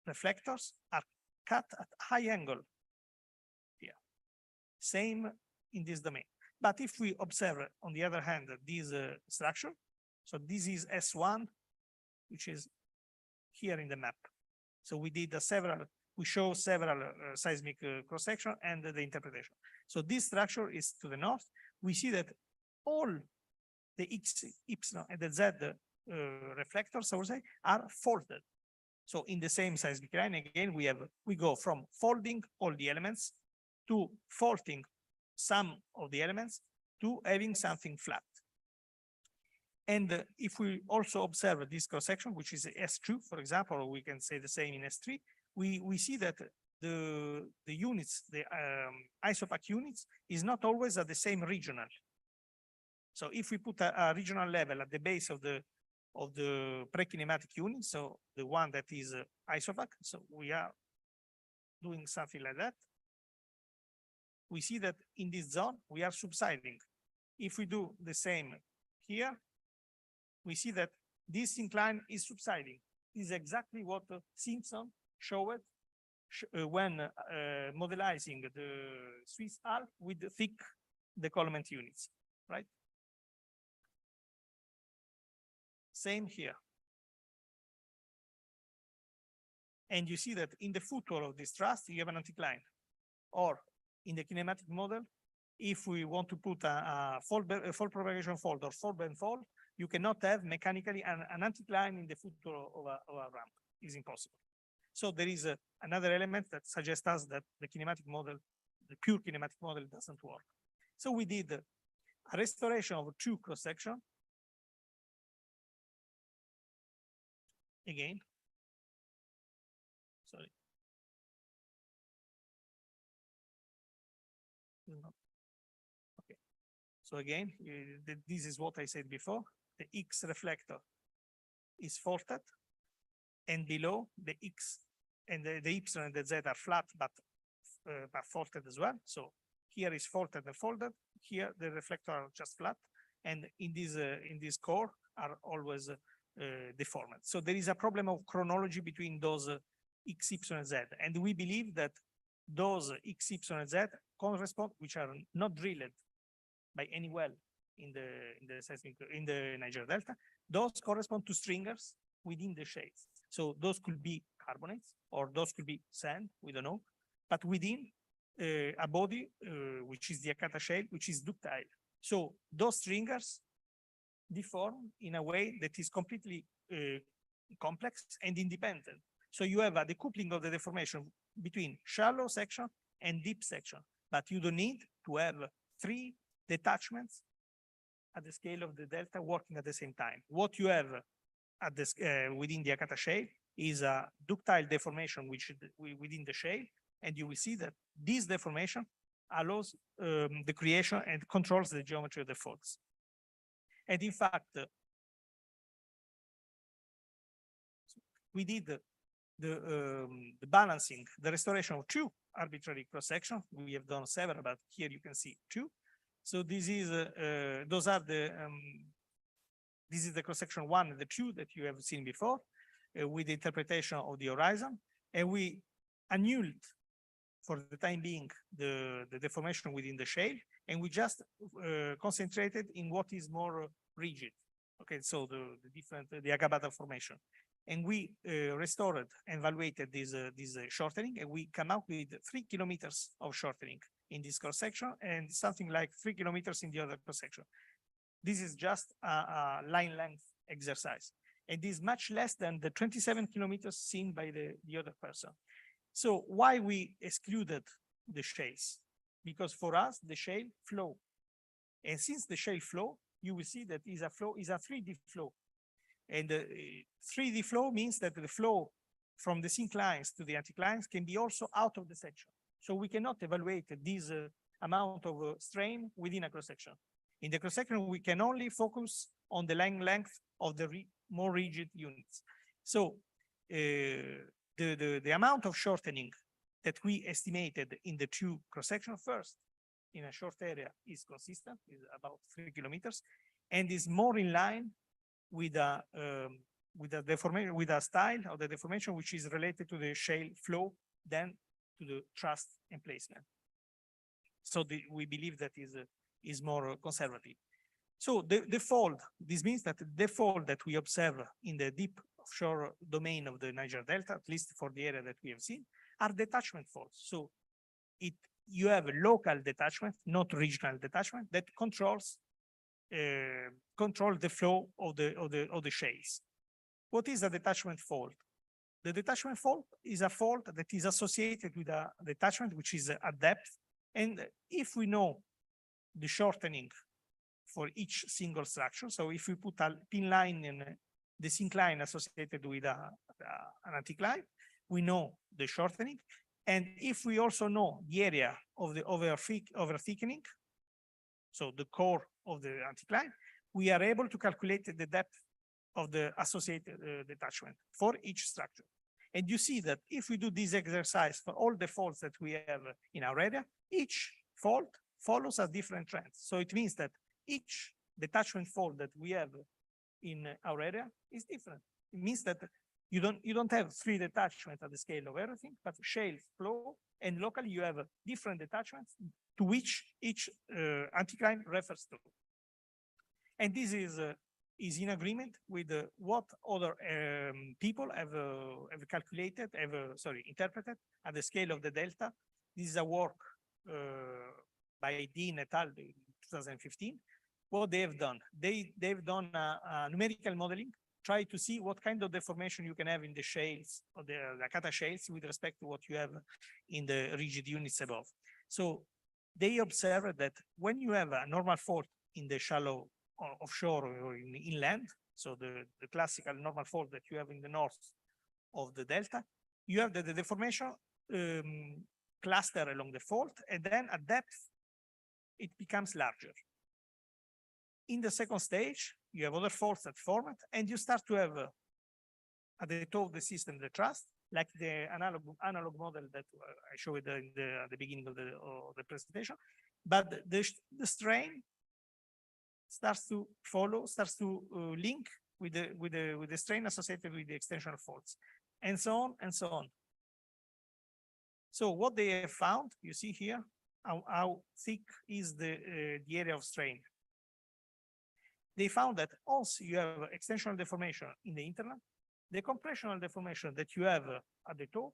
reflectors are cut at high angle here. Same in this domain. But if we observe, on the other hand, this structure, so this is S1, which is here in the map. So we did we show several seismic cross-section and the interpretation. So this structure is to the north. We see that all the X, Y, and the Z reflectors, I would say, are folded. So in the same seismic line, again, we go from folding all the elements to faulting some of the elements to having something flat. And if we also observe this cross-section, which is S2, for example, or we can say the same in S3, we see that the units, the isopac units, is not always at the same regional. So if we put a regional level at the base of the pre-kinematic unit, so the one that is isopac, so we are doing something like that, we see that in this zone, we are subsiding. If we do the same here, we see that this incline is subsiding. This is exactly what Simpson showed when modelizing the Swiss Alps with the thick decollement units, right? Same here. And you see that in the footwall of this thrust, you have an anticline. Or in the kinematic model, if we want to put a fault propagation fault or fault bend fault, you cannot have mechanically an anticline in the footwall of a ramp. It's impossible. So there is another element that suggests us that the kinematic model, the pure kinematic model, doesn't work. So we did a restoration of 2 cross-section. Again, sorry. Okay. So again, this is what I said before. The X reflector is faulted, and below the X and the Y and the Z are flat, but faulted as well. So here is faulted and folded. Here the reflector are just flat, and in this core are always deformed. So there is a problem of chronology between those X, Y, and Z, and we believe that those X, Y, and Z correspond, which are not drilled by any well in the Niger Delta. Those correspond to stringers within the shales. So those could be carbonates, or those could be sand, we don't know, but within a body, which is the Akata shale, which is ductile. So those stringers deform in a way that is completely complex and independent. So you have a decoupling of the deformation between shallow section and deep section, but you don't need to have 3 detachments at the scale of the delta working at the same time. What you have at this within the Akata shale is a ductile deformation which within the shale, and you will see that this deformation allows the creation and controls the geometry of the faults. And in fact, we did the balancing, the restoration of 2 arbitrary cross sections. We have done several, but here you can see 2. So this is those are the this is the cross section 1 and the 2 that you have seen before with the interpretation of the horizon, and we annulled for the time being the deformation within the shale, and we just concentrated in what is more rigid. Okay, so the Agabata formation, and we restored and evaluated this shortening, and we come out with 3 kilometers of shortening in this cross section and something like 3 kilometers in the other cross section. This is just a line length exercise, and is much less than the 27 kilometers seen by the other person. So why we excluded the shales? Because for us, the shale flow. And since the shale flow, you will see that is a 3D flow. And 3D flow means that the flow from the synclines to the anticlines can be also out of the section. So we cannot evaluate this amount of strain within a cross section. In the cross section, we can only focus on the line length of the more rigid units. So the amount of shortening that we estimated in the 2 cross sections first in a short area is consistent, is about 3 kilometers, and is more in line with a deformation, with a style of the deformation which is related to the shale flow than to the thrust emplacement. So we believe that is more conservative. So the fold, this means that the fold that we observe in the deep offshore domain of the Niger Delta, at least for the area that we have seen, are detachment folds. So you have a local detachment, not regional detachment, that controls the flow of the shales. What is a detachment fold? The detachment fold is a fold that is associated with a detachment which is at depth, and if we know the shortening for each single structure, so if we put a pin line in the syncline associated with an anticline, we know the shortening. And if we also know the area of the over-thickening, so the core of the anticline, we are able to calculate the depth of the associated detachment for each structure. And you see that if we do this exercise for all the faults that we have in our area, each fault follows a different trend. So it means that each detachment fault that we have in our area is different. It means that you don't have 3 detachments at the scale of everything, but shale flow, and locally you have different detachments to which each anticline refers to. And this is in agreement with what other people have calculated, interpreted at the scale of the delta. This is a work by Dean et al. In 2015. What they have done, they've done a numerical modeling try to see what kind of deformation you can have in the shales or the Kata shales with respect to what you have in the rigid units above. So they observed that when you have a normal fault in the shallow offshore or in inland, so the classical normal fault that you have in the north of the delta, you have the deformation cluster along the fault, and then at depth, it becomes larger. In the second stage, you have other faults that form it, and you start to have at the top of the system the thrust, like the analog model that I showed at the beginning of the presentation. But the strain starts to follow, starts to link with the strain associated with the extensional faults, and so on and so on. So what they have found, you see here, how thick is the area of strain. They found that also you have extensional deformation in the internal, the compressional deformation that you have at the top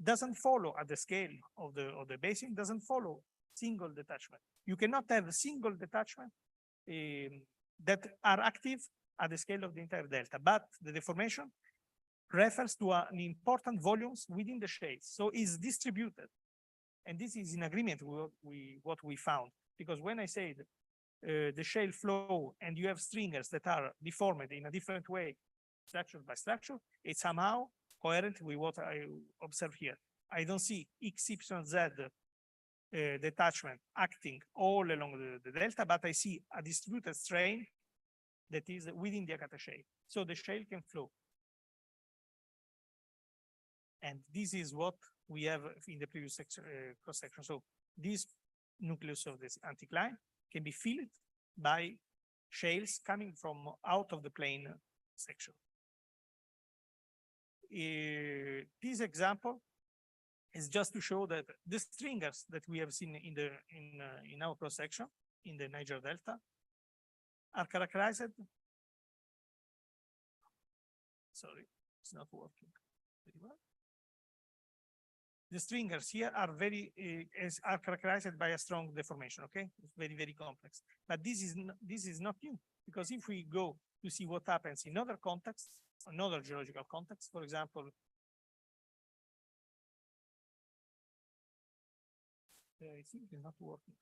doesn't follow at the scale of the basin, doesn't follow single detachment. You cannot have a single detachment that are active at the scale of the entire delta, but the deformation refers to an important volumes within the shales, so is distributed. And this is in agreement with what we found, because when I said the shale flow and you have stringers that are deformed in a different way, structure by structure, it's somehow coherent with what I observe here. I don't see X, Y, Z detachment acting all along the delta, but I see a distributed strain that is within the Akata shale. So the shale can flow. And this is what we have in the previous cross section. So this nucleus of this anticline can be filled by shales coming from out of the plane section. This example is just to show that the stringers that we have seen in our cross section in the Niger Delta are characterized. Sorry, it's not working very well. The stringers here are are characterized by a strong deformation. Okay, it's very complex. But this is not new, because if we go to see what happens in other contexts, another geological context, for example, I think it's not working.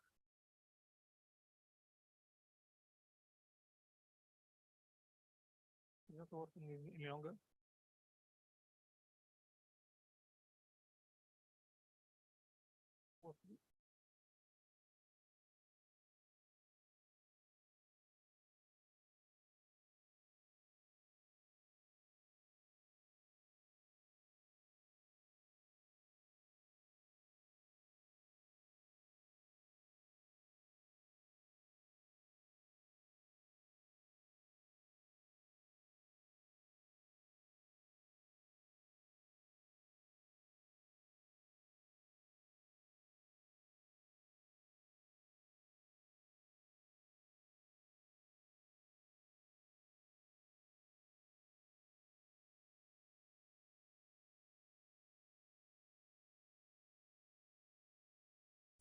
It's not working any longer.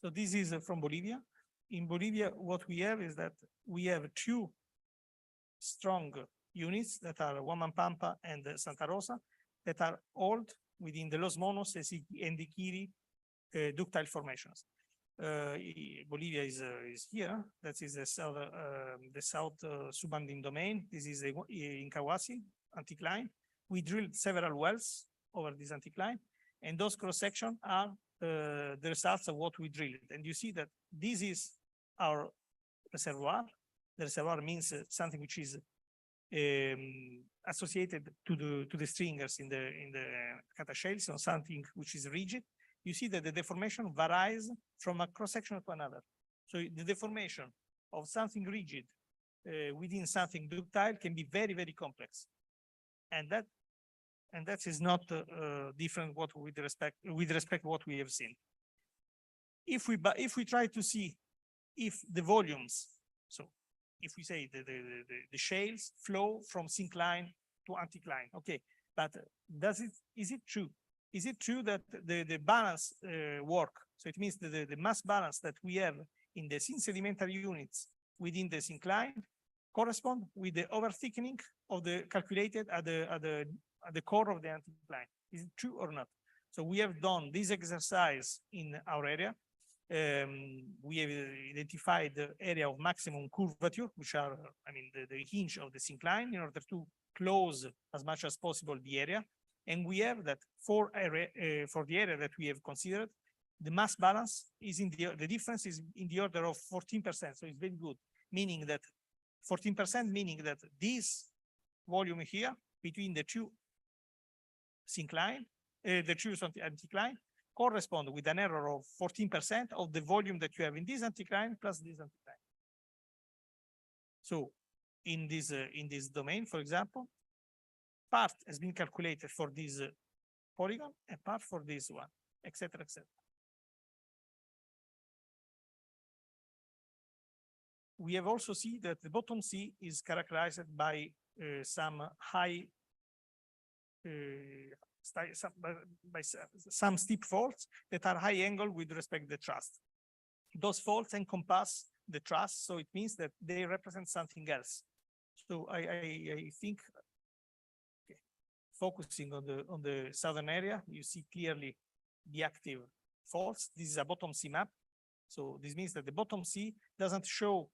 So this is from Bolivia. In Bolivia, what we have is that we have two strong units that are Huamampampa and Santa Rosa that are old within the Los Monos and the Kiri ductile formations. Bolivia is here. That is the south subandine domain. This is the Incahuasi anticline. We drilled several wells over this anticline, and those cross sections are the results of what we drilled. And you see that this is our reservoir. The reservoir means something which is associated to the stringers in the Kata shale, so something which is rigid. You see that the deformation varies from a cross section to another. So the deformation of something rigid within something ductile can be very complex, and that is not different what with respect what we have seen. If we try to see if the volumes, so if we say the shales flow from syncline to anticline, okay, but is it true? Is it true that the balance work? So it means the mass balance that we have in the syn-sedimentary units within the syncline correspond with the over-thickening of the calculated at the core of the anticline. Is it true or not? So we have done this exercise in our area. We have identified the area of maximum curvature, which are, I mean, the hinge of the syncline, in order to close as much as possible the area. And we have that for the area that we have considered, the mass balance is the difference is in the order of 14%. So it's very good, meaning that 14%, meaning that this volume here between the two syncline, the two anticline, correspond with an error of 14% of the volume that you have in this anticline plus this anticline. So in this domain, for example, part has been calculated for this polygon and part for this one, etc., etc. We have also seen that the bottom C is characterized by some high, some steep faults that are high angle with respect to the thrust. Those faults encompass the thrust, so it means that they represent something else. So I think, okay, focusing on the southern area, you see clearly the active faults. This is a bottom C map. So this means that the bottom C doesn't show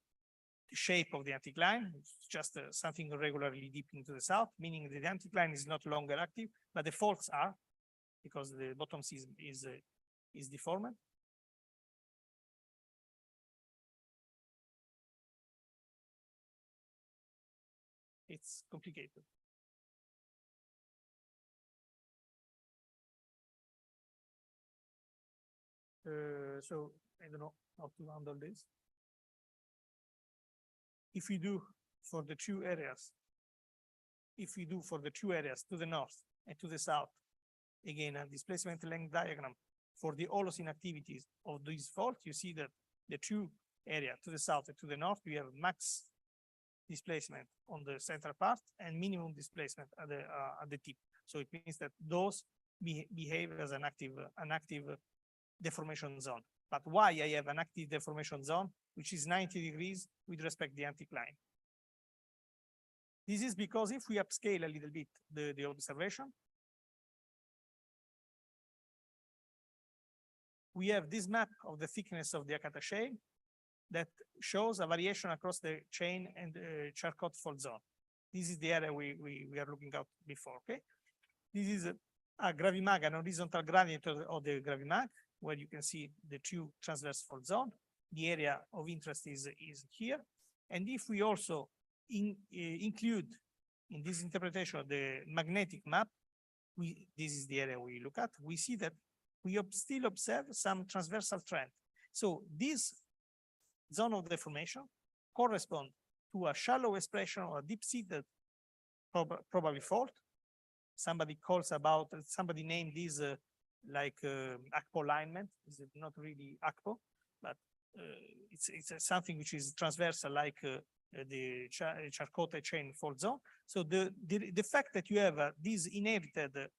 the shape of the anticline. It's just something irregularly deep into the south, meaning the anticline is not longer active, but the faults are, because the bottom C is deformed. It's complicated. So I don't know how to handle this. If we do for the two areas, to the north and to the south, again, a displacement length diagram for the Holocene activities of these faults, you see that the two areas to the south and to the north, we have max displacement on the central part and minimum displacement at the tip. So it means that those behave as an active deformation zone. But why I have an active deformation zone, which is 90 degrees with respect to the anticline? This is because if we upscale a little bit the observation, we have this map of the thickness of the Akata shale that shows a variation across the chain and Charcot fault zone. This is the area we are looking at before, okay? This is a gravimag, an horizontal gradient of the gravimag, where you can see the two transverse fault zone. The area of interest is here. And if we also include in this interpretation of the magnetic map, this is the area we look at, we see that we still observe some transversal trend. So this zone of deformation corresponds to a shallow expression or a deep-seated probably fault. Somebody named this like ACPO alignment. Is it not really ACPO, but it's something which is transversal, like the Charcot chain fault zone. So the fact that you have this inherited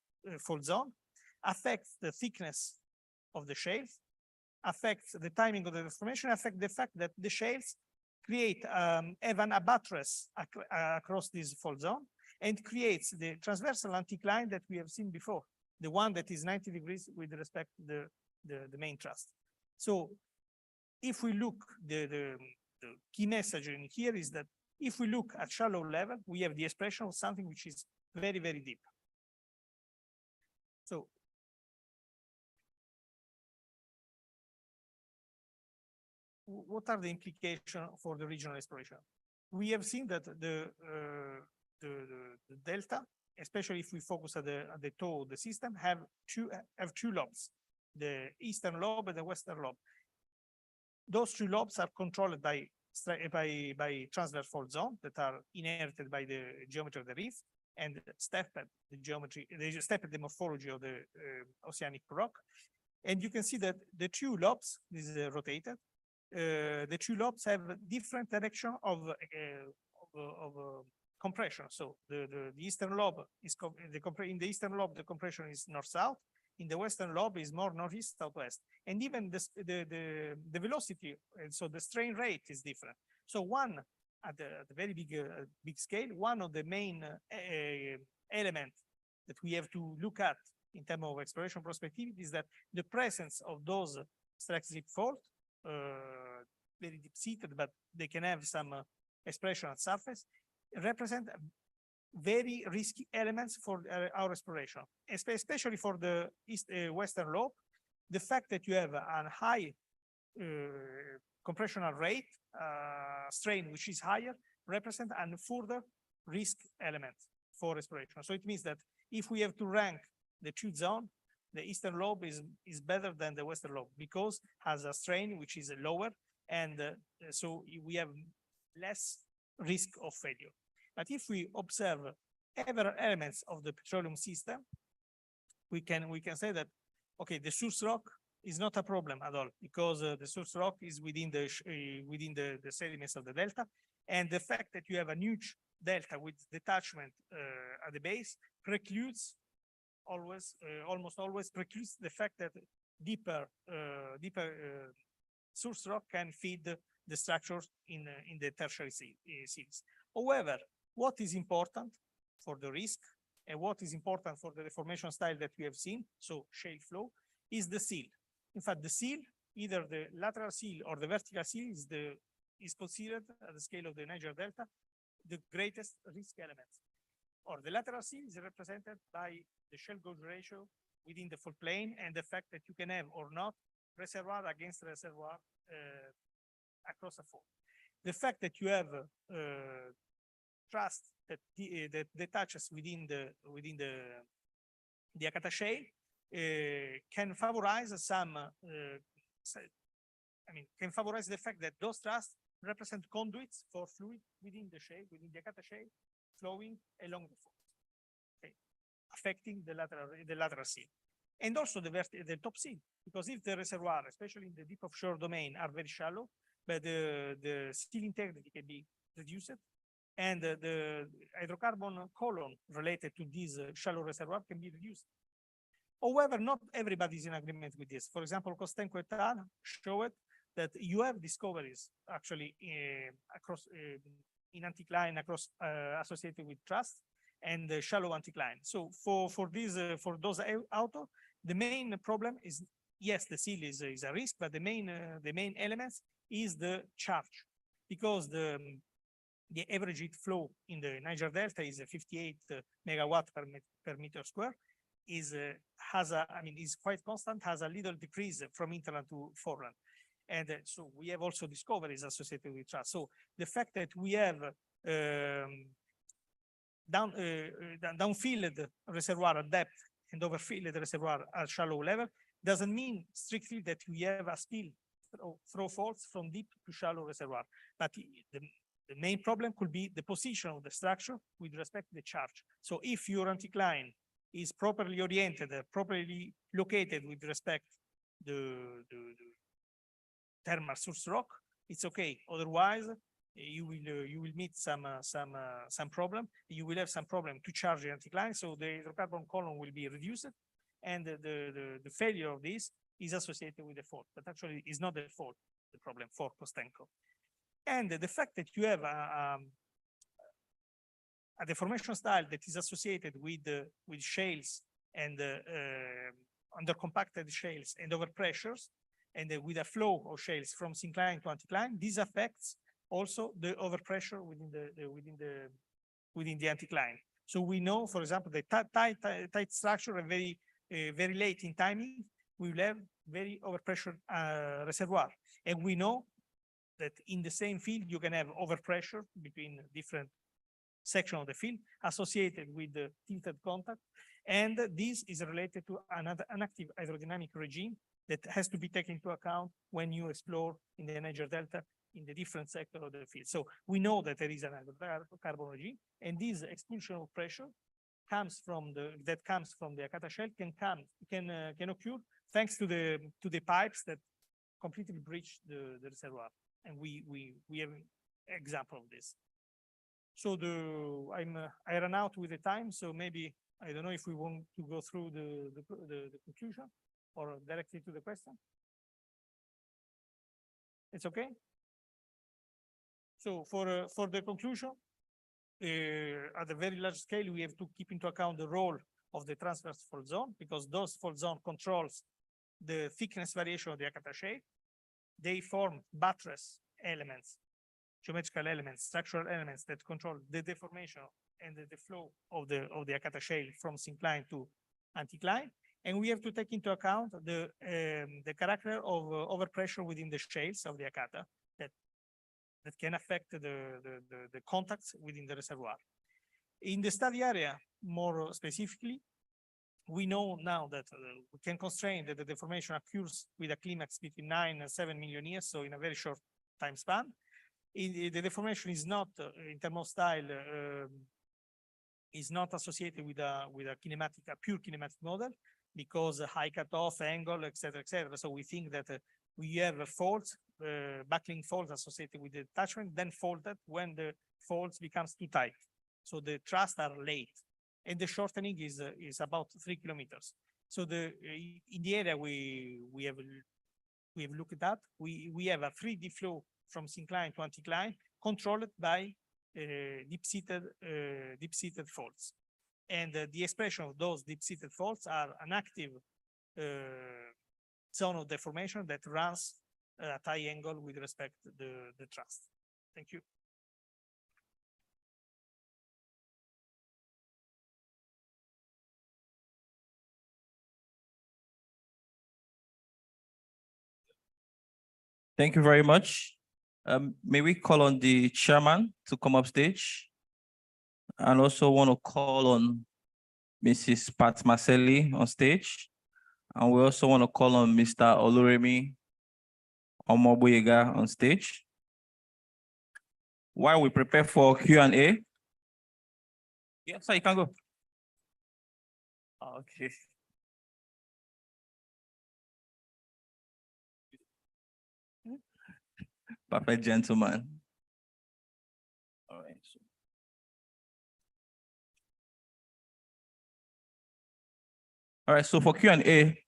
fault zone affects the thickness of the shales, affects the timing of the deformation, affects the fact that the shales have an buttress across this fault zone and creates the transversal anticline that we have seen before, the one that is 90 degrees with respect to the main thrust. So if we look, the key message in here is that if we look at shallow level, we have the expression of something which is very, very deep. So what are the implications for the regional exploration? We have seen that the delta, especially if we focus at the toe of the system, have two lobes, the eastern lobe and the western lobe. Those two lobes are controlled by transverse fault zone that are inherited by the geometry of the reef and step at the geometry, they step at the morphology of the oceanic rock. And you can see that the two lobes, this is rotated, the two lobes have different direction of compression. So the eastern lobe is in the eastern lobe the compression is north-south. In the western lobe is more northeast, southwest, and even the velocity, and so the strain rate is different. So one at the very big scale, one of the main elements that we have to look at in terms of exploration prospectivity is that the presence of those strike-slip fault, very deep-seated, but they can have some expression at surface, represent very risky elements for our exploration, especially for the western lobe. The fact that you have a high compressional rate, strain which is higher, represent a further risk element for exploration. So it means that if we have to rank the two zones, the eastern lobe is better than the western lobe because has a strain which is lower, and so we have less risk of failure. But if we observe other elements of the petroleum system, we can say that, okay, the source rock is not a problem at all because the source rock is within the sediments of the delta, and the fact that you have a huge delta with detachment at the base precludes almost always precludes the fact that deeper source rock can feed the structures in the tertiary seals. However, what is important for the risk and what is important for the deformation style that we have seen, so shale flow, is the seal. In fact, the seal, either the lateral seal or the vertical seal, is considered at the scale of the Niger Delta the greatest risk element. Or the lateral seal is represented by the shale gauge ratio within the fault plane and the fact that you can have or not reservoir against reservoir across a fault. The fact that you have thrust that detaches within the Akata shale can favorize can favorize the fact that those thrusts represent conduits for fluid within the shale, within the Akata shale, flowing along the fault, okay, affecting the lateral seal. And also the top seal, because if the reservoir, especially in the deep offshore domain, are very shallow, but the seal integrity can be reduced, and the hydrocarbon column related to this shallow reservoir can be reduced. However, not everybody is in agreement with this. For example, Kostenko et al. Showed that you have discoveries actually across in anticline across associated with thrust and shallow anticline. So for those auto, the main problem is, yes, the seal is a risk, but the main elements is the charge, because the average heat flow in the Niger Delta is 58 megawatt per meter square. Is quite constant, has a little decrease from interland to foreland. And so we have also discoveries associated with thrust. So the fact that we have downfilled reservoir at depth and overfilled reservoir at shallow level doesn't mean strictly that we have a spill through faults from deep to shallow reservoir. But the main problem could be the position of the structure with respect to the charge. So if your anticline is properly oriented, properly located with respect to the thermal source rock, it's okay. Otherwise, you will meet some problem. You will have some problem to charge the anticline, so the hydrocarbon column will be reduced, and the failure of this is associated with the fault, but actually is not the fault, the problem for Kostenko. And the fact that you have a deformation style that is associated with shales and undercompacted shales and overpressures, and with a flow of shales from syncline to anticline, this affects also the overpressure within the anticline. So we know, for example, the tight structure and very late in timing, we will have very overpressure reservoir, and we know that in the same field you can have overpressure between different section of the field associated with the tilted contact, and this is related to an active hydrodynamic regime that has to be taken into account when you explore in the Niger Delta in the different sector of the field. So we know that there is an hydrocarbon regime, and this expulsion of pressure comes from the Akata shale can occur thanks to the pipes that completely breach the reservoir, and we have an example of this. So I ran out with the time, so maybe I don't know if we want to go through the conclusion or directly to the question. It's okay. So for the conclusion, at a very large scale, we have to keep into account the role of the transverse fault zone, because those fault zone controls the thickness variation of the Akata shale. They form buttress elements, geometrical elements, structural elements that control the deformation and the flow of the Akata shale from syncline to anticline. And we have to take into account the character of overpressure within the shales of the Akata that can affect the contacts within the reservoir. In the study area, more specifically, we know now that we can constrain that the deformation occurs with a climax between 9 and 7 million years, so in a very short time span. The deformation is not, in terms of style, is not associated with a kinematic, a pure kinematic model, because high cutoff angle, et cetera. So we think that we have a fault, buckling fault associated with the attachment, then faulted when the faults becomes too tight. So the thrusts are late, and the shortening is about 3 kilometers. So in the area we have looked at that, we have a 3D flow from syncline to anticline controlled by deep-seated faults. And the expression of those deep-seated faults are an active zone of deformation that runs at high angle with respect to the thrust. Thank you. Thank you very much. May we call on the chairman to come up stage? And also want to call on Mrs. Pat Marcelli on stage. And we also want to call on Mr. Oluremi Omoboyega on stage. While we prepare for Q&A. Yeah, sir, you can go. Okay. Perfect, gentleman. All right. All right, so for Q&A,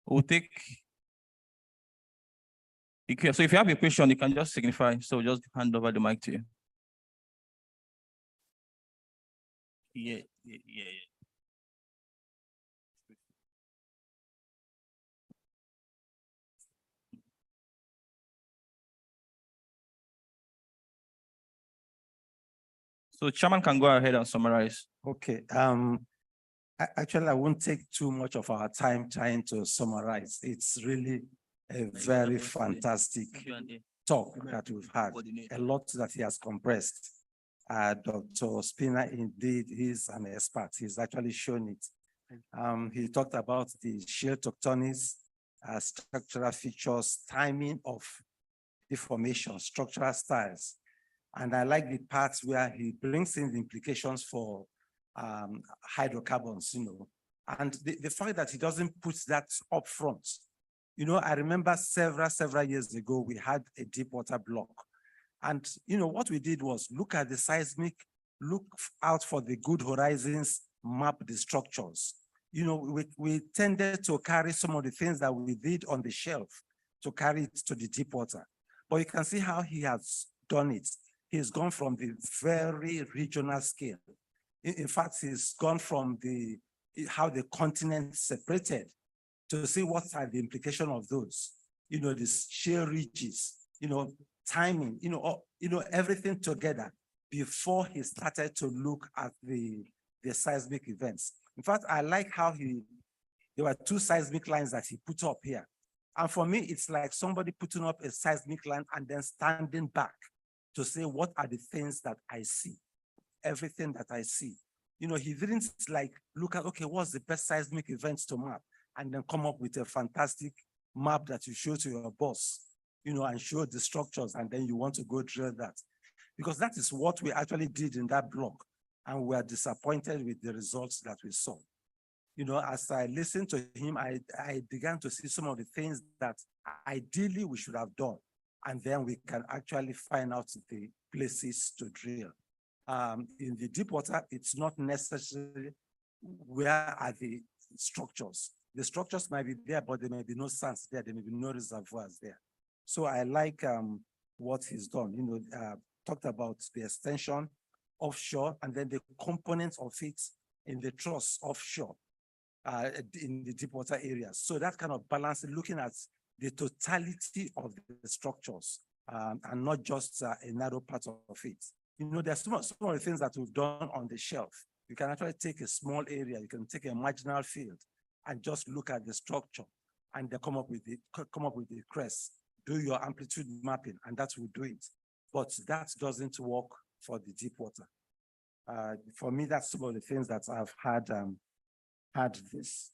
we'll take. So if you have a question, you can just signify. So just hand over the mic to you. Yeah. So Chairman can go ahead and summarize. Okay. Actually, I won't take too much of our time trying to summarize. It's really a very fantastic talk that we've had. A lot that he has compressed. Dr. Spina, indeed, he's an expert. He's actually shown it. He talked about the shale tectonics, structural features, timing of deformation, structural styles. And I like the parts where he brings in the implications for hydrocarbons, and the fact that he doesn't put that up front. I remember several years ago, we had a deep water block. And, what we did was look at the seismic, look out for the good horizons, map the structures. We tended to carry some of the things that we did on the shelf to carry it to the deep water. But you can see how he has done it. He's gone from the very regional scale. In fact, he's gone from how the continent separated to see what are the implications of those. These shale ridges, timing, everything together before he started to look at the seismic events. In fact, I like how there were 2 seismic lines that he put up here. And for me, it's like somebody putting up a seismic line and then standing back to say, what are the things that I see? Everything that I see. He didn't look at, okay, what's the best seismic events to map? And then come up with a fantastic map that you show to your boss, and show the structures, and then you want to go drill that. Because that is what we actually did in that block. And we are disappointed with the results that we saw. As I listened to him, I began to see some of the things that ideally we should have done. And then we can actually find out the places to drill. In the deep water, it's not necessarily where are the structures. The structures might be there, but there may be no sands there. There may be no reservoirs there. So I like what he's done. Talked about the extension offshore and then the components of it in the truss offshore, in the deep water areas. So that kind of balance, looking at the totality of the structures, and not just a narrow part of it. There's some of the things that we've done on the shelf. You can actually take a small area, you can take a marginal field and just look at the structure and then come up with the crest, do your amplitude mapping, and that will do it. But that doesn't work for the deep water. For me, that's some of the things that I've had this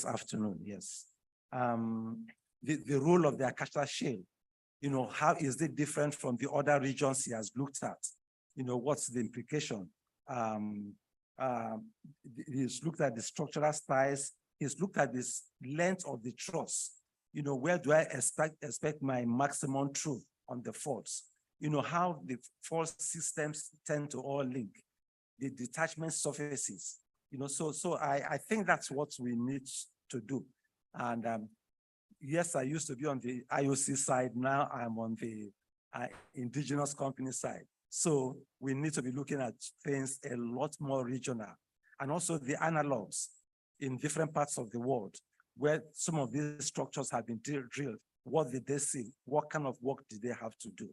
afternoon. Yes. The role of the Akasha shale, how is it different from the other regions he has looked at? What's the implication? He's looked at the structural styles. He's looked at this length of the truss. Where do I expect my maximum truth on the faults? How the fault systems tend to all link, the detachment surfaces. So I think that's what we need to do. And yes, I used to be on the IOC side. Now I'm on the indigenous company side. So we need to be looking at things a lot more regional, and also the analogues in different parts of the world where some of these structures have been drilled. What did they see? What kind of work did they have to do?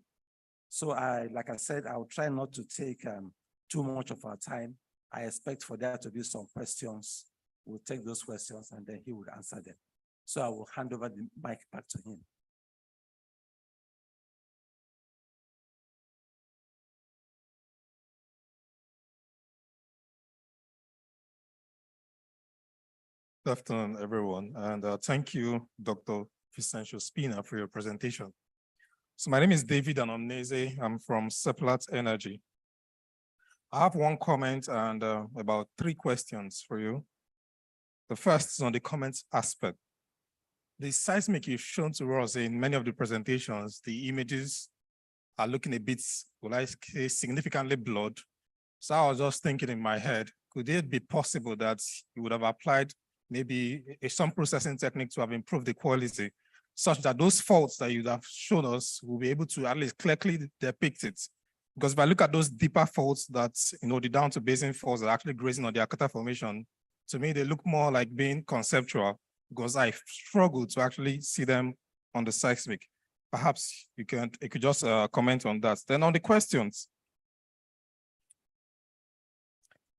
So like I said, I'll try not to take too much of our time. I expect for there to be some questions. We'll take those questions and then he would answer them. So I will hand over the mic back to him. Good afternoon, everyone, and thank you, Dr. Vincenzo Spina, for your presentation. So my name is David Anamnese. I'm from TotalEnergies. I have one comment and about 3 questions for you. The first is on the comments aspect. The seismic you've shown to us in many of the presentations, the images are looking a bit, will I say, significantly blurred. So I was just thinking in my head, could it be possible that you would have applied maybe some processing technique to have improved the quality, such that those faults that you have shown us will be able to at least clearly depict it? Because if I look at those deeper faults that, the down to basin faults that are actually grazing on the Akata formation, to me, they look more like being conceptual, because I struggle to actually see them on the seismic. Perhaps you could just comment on that. Then on the questions,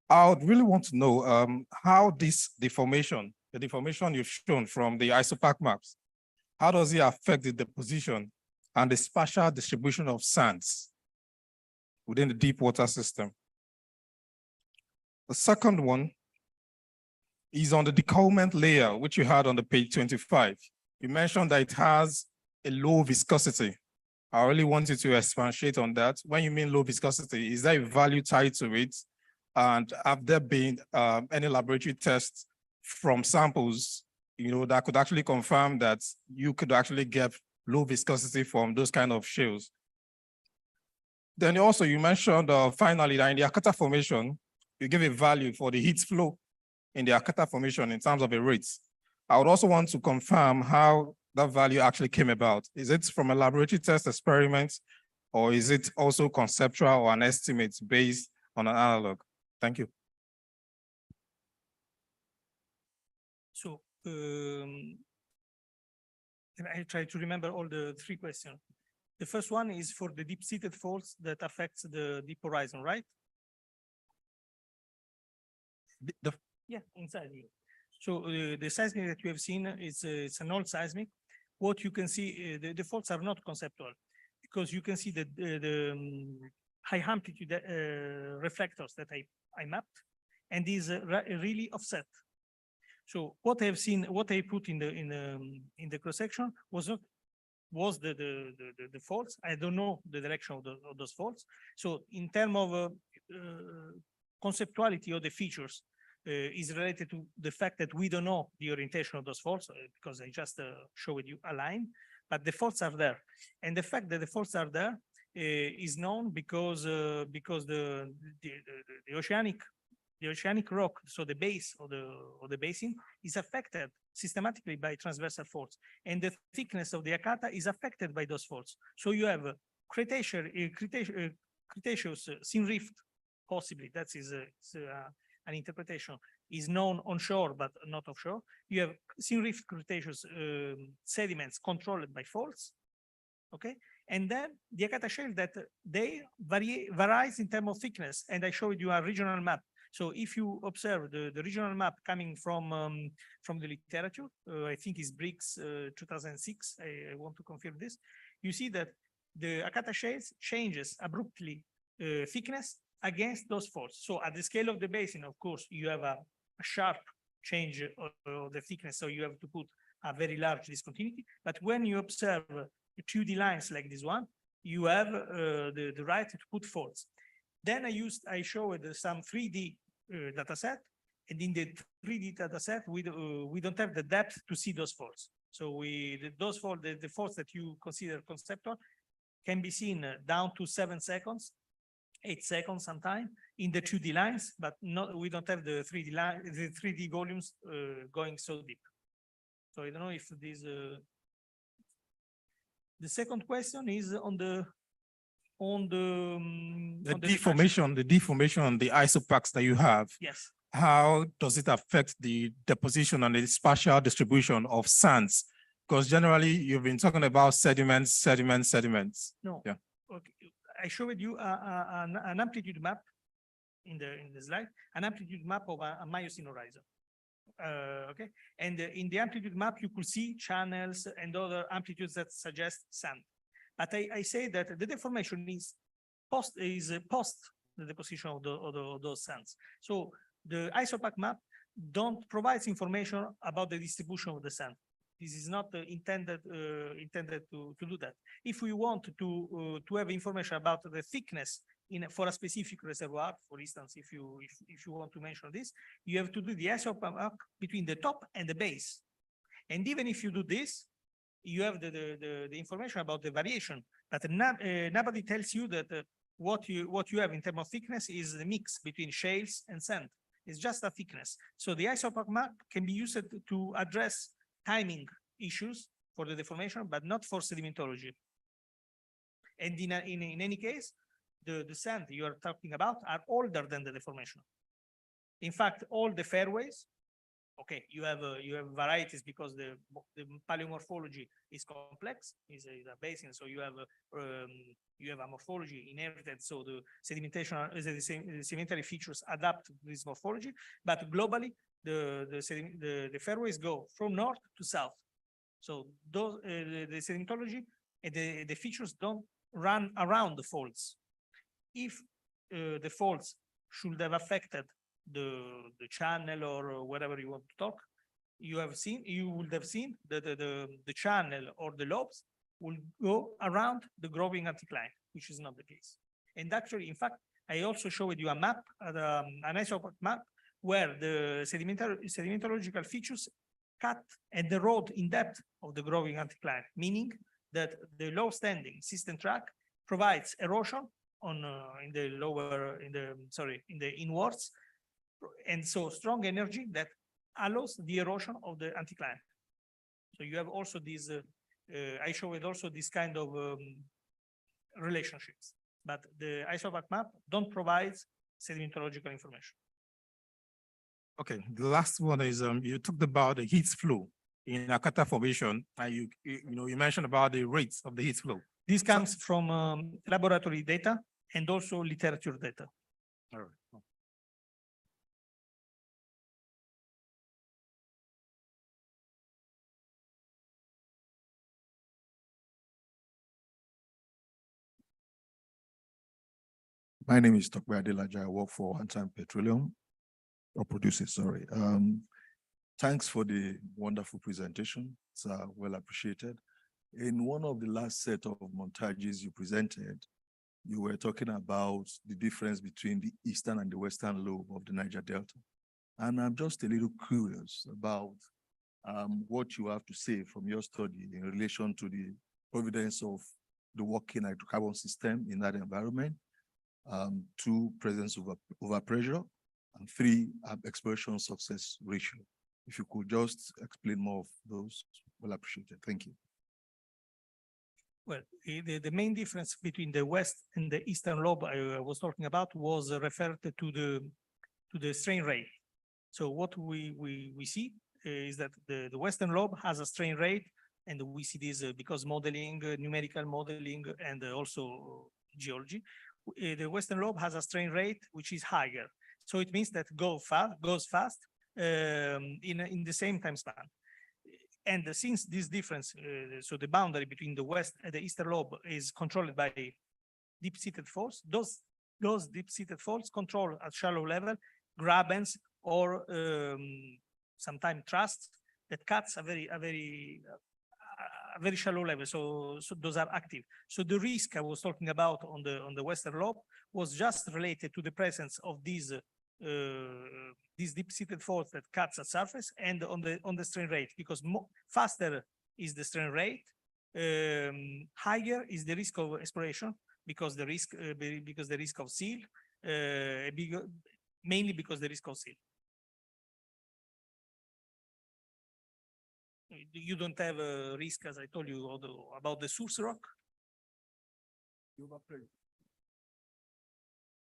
I would really want to know how this deformation, the deformation you've shown from the isopac maps, how does it affect the deposition and the spatial distribution of sands within the deep water system? The second one is on the decoulement layer, which you had on the page 25. You mentioned that it has a low viscosity. I really want you to expatiate on that. When you mean low viscosity, is there a value tied to it? And have there been any laboratory tests from samples, that could actually confirm that you could actually get low viscosity from those kind of shales? Then also you mentioned finally that in the Akata formation, you give a value for the heat flow in the Akata formation in terms of a rate. I would also want to confirm how that value actually came about. Is it from a laboratory test experiment, or is it also conceptual or an estimate based on an analog? Thank you. So I try to remember all the 3 questions. The first one is for the deep-seated faults that affects the deep horizon, right? Yeah, inside here. So the seismic that you have seen is it's an old seismic. What you can see, the faults are not conceptual, because you can see the high amplitude reflectors that I mapped, and these really offset. So what I have seen, what I put in the cross section was the faults. I don't know the direction of those faults. So in terms of conceptuality of the features, is related to the fact that we don't know the orientation of those faults, because I just showed you a line, but the faults are there. And the fact that the faults are there is known because the oceanic rock, so the base of the basin, is affected systematically by transversal faults, and the thickness of the Akata is affected by those faults. So you have Cretaceous syn rift, possibly, that is an interpretation, is known onshore but not offshore. You have syn rift Cretaceous sediments controlled by faults, okay? And then the Akata shale that they varies in terms of thickness, and I showed you a regional map. So if you observe the regional map coming from the literature, I think it's Briggs 2006, I want to confirm this, you see that the Akata shales changes abruptly thickness against those faults. So at the scale of the basin, of course, you have a sharp change of the thickness, so you have to put a very large discontinuity. But when you observe 2D lines like this one, you have the right to put faults. Then I showed some 3D data set, and in the 3D data set, we don't have the depth to see those faults. So those faults, the faults that you consider conceptual, can be seen down to 7 seconds, 8 seconds sometimes in the 2D lines, but we don't have the 3D line, the 3D volumes going so deep. So I don't know if this. The second question is on the deformation, the deformation on the isopacks that you have. Yes. How does it affect the deposition and the spatial distribution of sands? Because generally you've been talking about sediments. No. Yeah. Okay. I showed you an amplitude map in the slide, an amplitude map of a Miocene horizon. Okay, and in the amplitude map you could see channels and other amplitudes that suggest sand. But I say that the deformation is post the deposition of those sands. So the isopack map don't provide information about the distribution of the sand. This is not intended to do that. If we want to have information about the thickness for a specific reservoir, for instance, if you want to mention this, you have to do the isopack between the top and the base. And even if you do this, you have the information about the variation, but nobody tells you that what you have in terms of thickness is the mix between shales and sand. It's just a thickness. So the isopack map can be used to address timing issues for the deformation, but not for sedimentology. And in any case, the sand you are talking about are older than the deformation. In fact, all the fairways, okay, you have varieties because the paleomorphology is complex, is a basin, so you have a morphology inherited, so the sedimentary features adapt to this morphology. But globally, the fairways go from north to south. So those the sedimentology and the features don't run around the faults. If the faults should have affected the channel or whatever you want to talk, you would have seen that the channel or the lobes will go around the growing anticline, which is not the case. And actually, in fact, I also showed you a map, an isopack map, where the sedimentological features cut and erode in depth of the growing anticline, meaning that the low standing system track provides erosion in the inwards, and so strong energy that allows the erosion of the anticline. So you have also these, I showed also this kind of relationships, but the isopack map don't provide sedimentological information. Okay, the last one is you talked about the heat flow in Akata formation, and you mentioned about the rates of the heat flow. This comes from laboratory data and also literature data. All right. My name is Tokwe Adelaja. I work for One Time Petroleum, or producer, sorry. Thanks for the wonderful presentation. It's well appreciated. In one of the last set of montages you presented, you were talking about the difference between the eastern and the western lobe of the Niger Delta. And I'm just a little curious about what you have to say from your study in relation to the evidence of the working hydrocarbon system in that environment, 2, presence of overpressure, and 3, exploration success ratio. If you could just explain more of those, well appreciated. Thank you. Well, the main difference between the west and the eastern lobe I was talking about was referred to the strain rate. So what we see is that the western lobe has a strain rate, and we see this because modeling, numerical modeling, and also geology. The western lobe has a strain rate which is higher, so it means that goes fast in the same time span. And since this difference, so the boundary between the west and the eastern lobe is controlled by deep-seated faults, those deep-seated faults control at shallow level grabens or sometimes trusts that cuts a very shallow level. So those are active. So the risk I was talking about on the western lobe was just related to the presence of these deep-seated faults that cuts at surface and on the strain rate, because faster is the strain rate, higher is the risk of exploration because the risk of seal, mainly because the risk of seal. You don't have a risk, as I told you, about the source rock.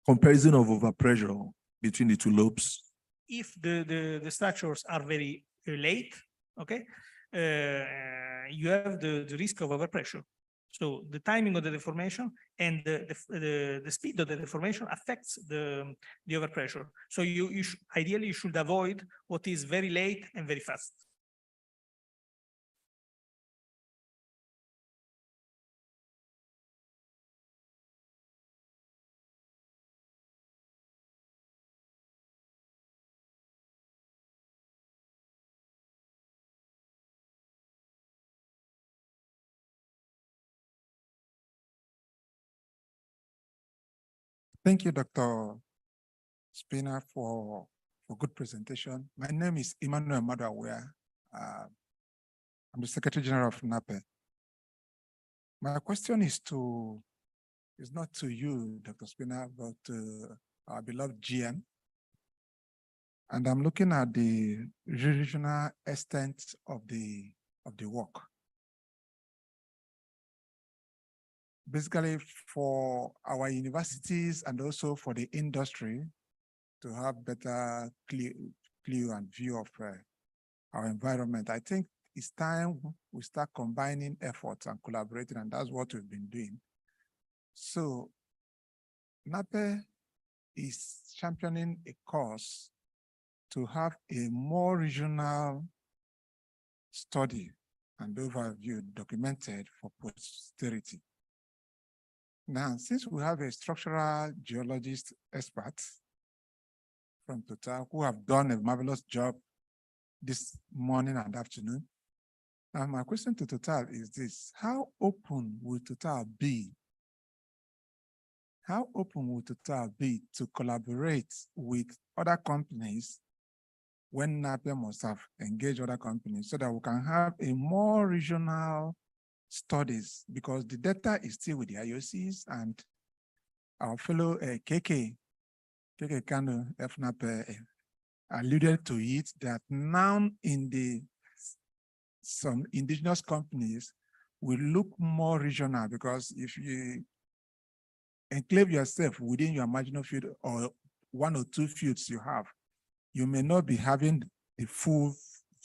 Comparison of overpressure between the two lobes. If the structures are very late, okay, you have the risk of overpressure. So the timing of the deformation and the speed of the deformation affects the overpressure. So ideally you should avoid what is very late and very fast. Thank you, Dr. Spina, for good presentation. My name is Emmanuel Madawea. I'm the Secretary General of NAPE. My question is not to you, Dr. Spina, but to our beloved GM. And I'm looking at the regional extent of the work. Basically, for our universities and also for the industry to have better clue and view of our environment, I think it's time we start combining efforts and collaborating, and that's what we've been doing. So NAPE is championing a course to have a more regional study and overview documented for posterity. Now, since we have a structural geologist expert from Total who have done a marvelous job this morning and afternoon, my question to Total is this: how open will Total be? How open will Total be to collaborate with other companies when NAPE must have engaged other companies so that we can have a more regional studies, because the data is still with the IOCs and our fellow KK Kano FNAP alluded to it, that now in some indigenous companies will look more regional, because if you enclave yourself within your marginal field or one or two fields you have, you may not be having the full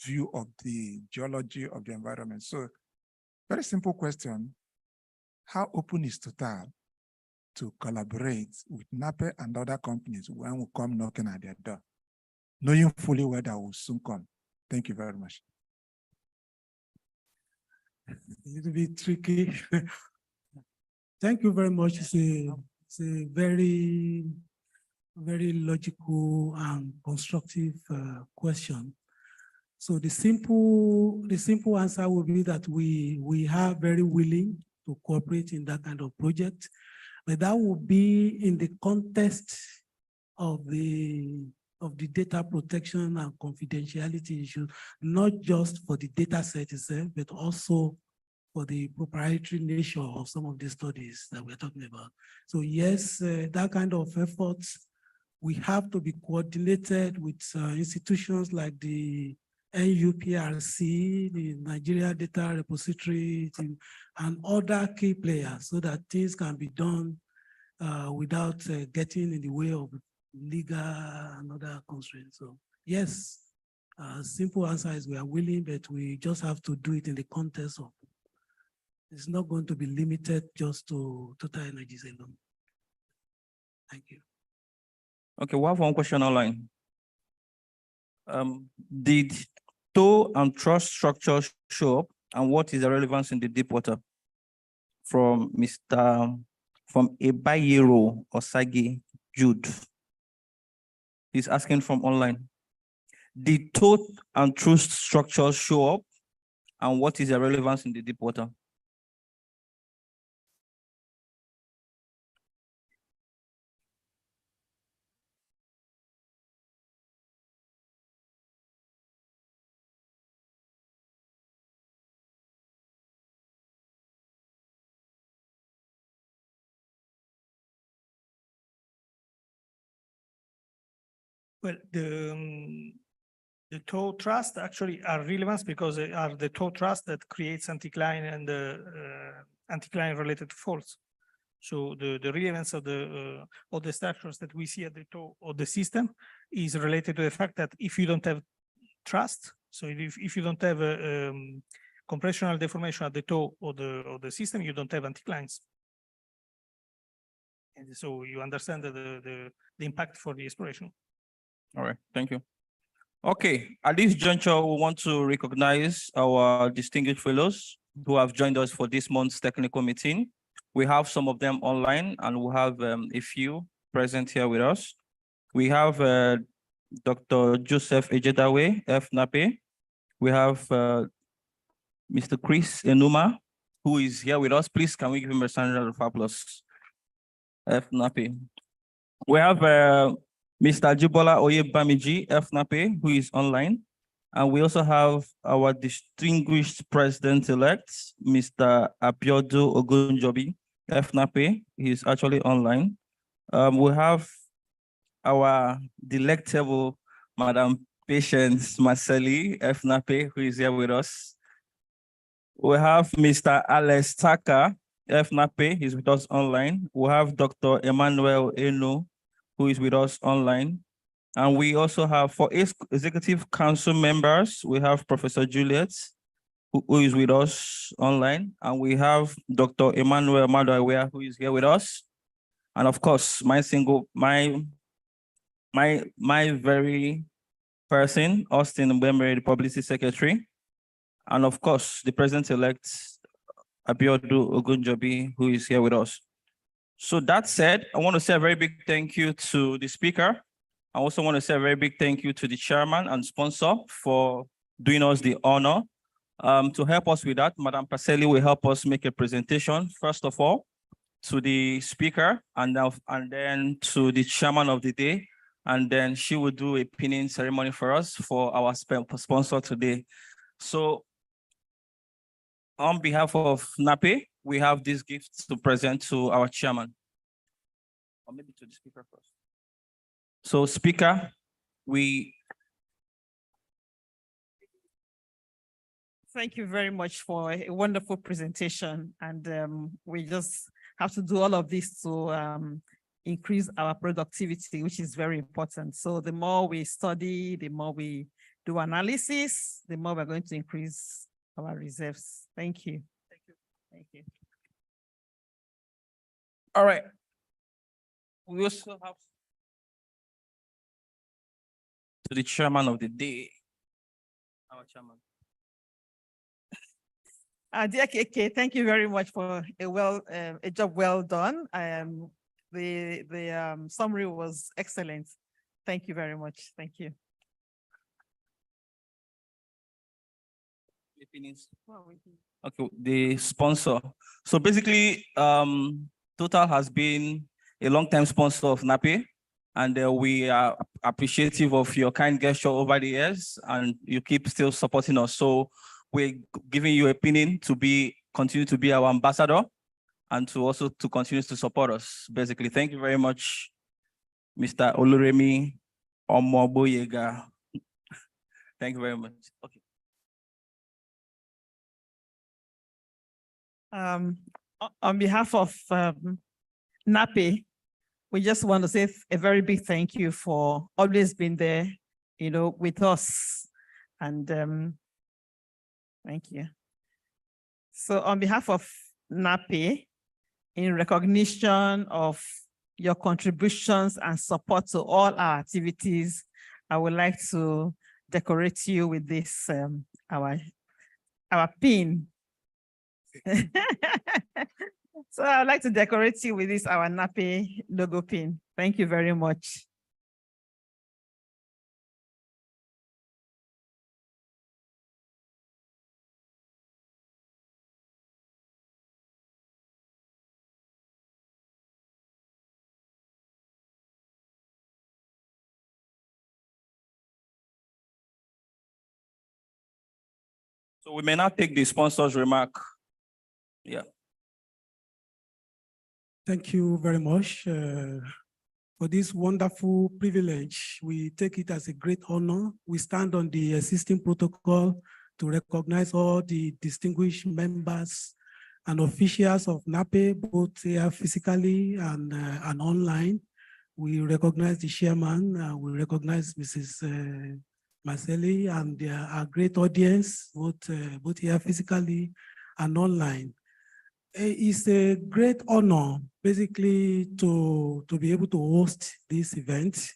view of the geology of the environment. So very simple question: how open is Total to collaborate with NAPE and other companies when we come knocking at their door, knowing fully where that will soon come? Thank you very much. A little bit tricky. Thank you very much. It's a very logical and constructive question. So the simple answer will be that we are very willing to cooperate in that kind of project, but that will be in the context of the data protection and confidentiality issue, not just for the data set itself, but also for the proprietary nature of some of the studies that we're talking about. So yes, that kind of efforts, we have to be coordinated with institutions like the NUPRC, the Nigeria Data Repository, and other key players so that things can be done without getting in the way of legal and other constraints. So yes, simple answer is we are willing, but we just have to do it in the context of, it's not going to be limited just to TotalEnergies alone. Thank you. Okay, we have one question online. Did tow and truss structures show up, and what is the relevance in the deep water? From Ebayero Osagi Jude. He's asking from online. Did tow and truss structures show up, and what is the relevance in the deep water? Well, the tow thrust actually are relevant because they are the tow thrust that creates anticline and anticline related faults. So the relevance of the structures that we see at the toe of the system is related to the fact that if you don't have thrust, so if you don't have compressional deformation at the toe of the system, you don't have anticlines. And so you understand the impact for the exploration. All right, thank you. Okay, at this juncture, we want to recognize our distinguished fellows who have joined us for this month's technical meeting. We have some of them online, and we have a few present here with us. We have Dr. Joseph Ejedawe, FNAPE. We have Mr. Chris Enuma, who is here with us. Please, can we give him a round of applause? FNAPE. We have Mr. Jibola Oyebamiji, FNAPE, who is online. And we also have our distinguished president-elect, Mr. Abiodu Ogunjobi, FNAPE. He is actually online. We have our delectable Madam Patience Marcelli, FNAPE, who is here with us. We have Mr. Alex Taka, FNAPE, he's with us online. We have Dr. Emmanuel Eno, who is with us online. And we also have, for Executive Council members, we have Professor Juliet, who is with us online. And we have Dr. Emmanuel Madawea, who is here with us. And of course, my very person, Austin Mbemere, the Publicity Secretary. And of course, the President-elect, Abiodu Ogunjobi, who is here with us. So that said, I want to say a very big thank you to the speaker. I also want to say a very big thank you to the chairman and sponsor for doing us the honor. To help us with that, Madam Pacelli will help us make a presentation, first of all, to the speaker, and then to the chairman of the day, and then she will do a pinning ceremony for us for our sponsor today. So on behalf of NAPE, we have this gift to present to our chairman. Or maybe to the speaker first. So speaker, Thank you very much for a wonderful presentation. And we just have to do all of this to increase our productivity, which is very important. So the more we study, the more we do analysis, the more we're going to increase our reserves. Thank you. Thank you. Thank you. All right. We also have to the chairman of the day, our chairman. Dear KK, thank you very much for a job well done. The summary was excellent. Thank you very much. Thank you. Okay, the sponsor. So basically, Total has been a long-time sponsor of NAPE, and we are appreciative of your kind gesture over the years, and you keep still supporting us. So we're giving you a pinning to continue to be our ambassador, and to also to continue to support us. Basically, thank you very much, Mr. Oluremi Omoboyega. Thank you very much. Okay. On behalf of NAPE, we just want to say a very big thank you for always being there, with us. And thank you. So on behalf of NAPE, in recognition of your contributions and support to all our activities, I would like to decorate you with this, our pin. So I'd like to decorate you with this, our NAPE logo pin. Thank you very much. So we may not take the sponsor's remark. Yeah. Thank you very much for this wonderful privilege. We take it as a great honor. We stand on the existing protocol to recognize all the distinguished members and officials of NAPE, both here physically and online. We recognize the chairman, we recognize Mrs. Marcelli and our great audience, both here physically and online. It's a great honor, basically, to be able to host this event.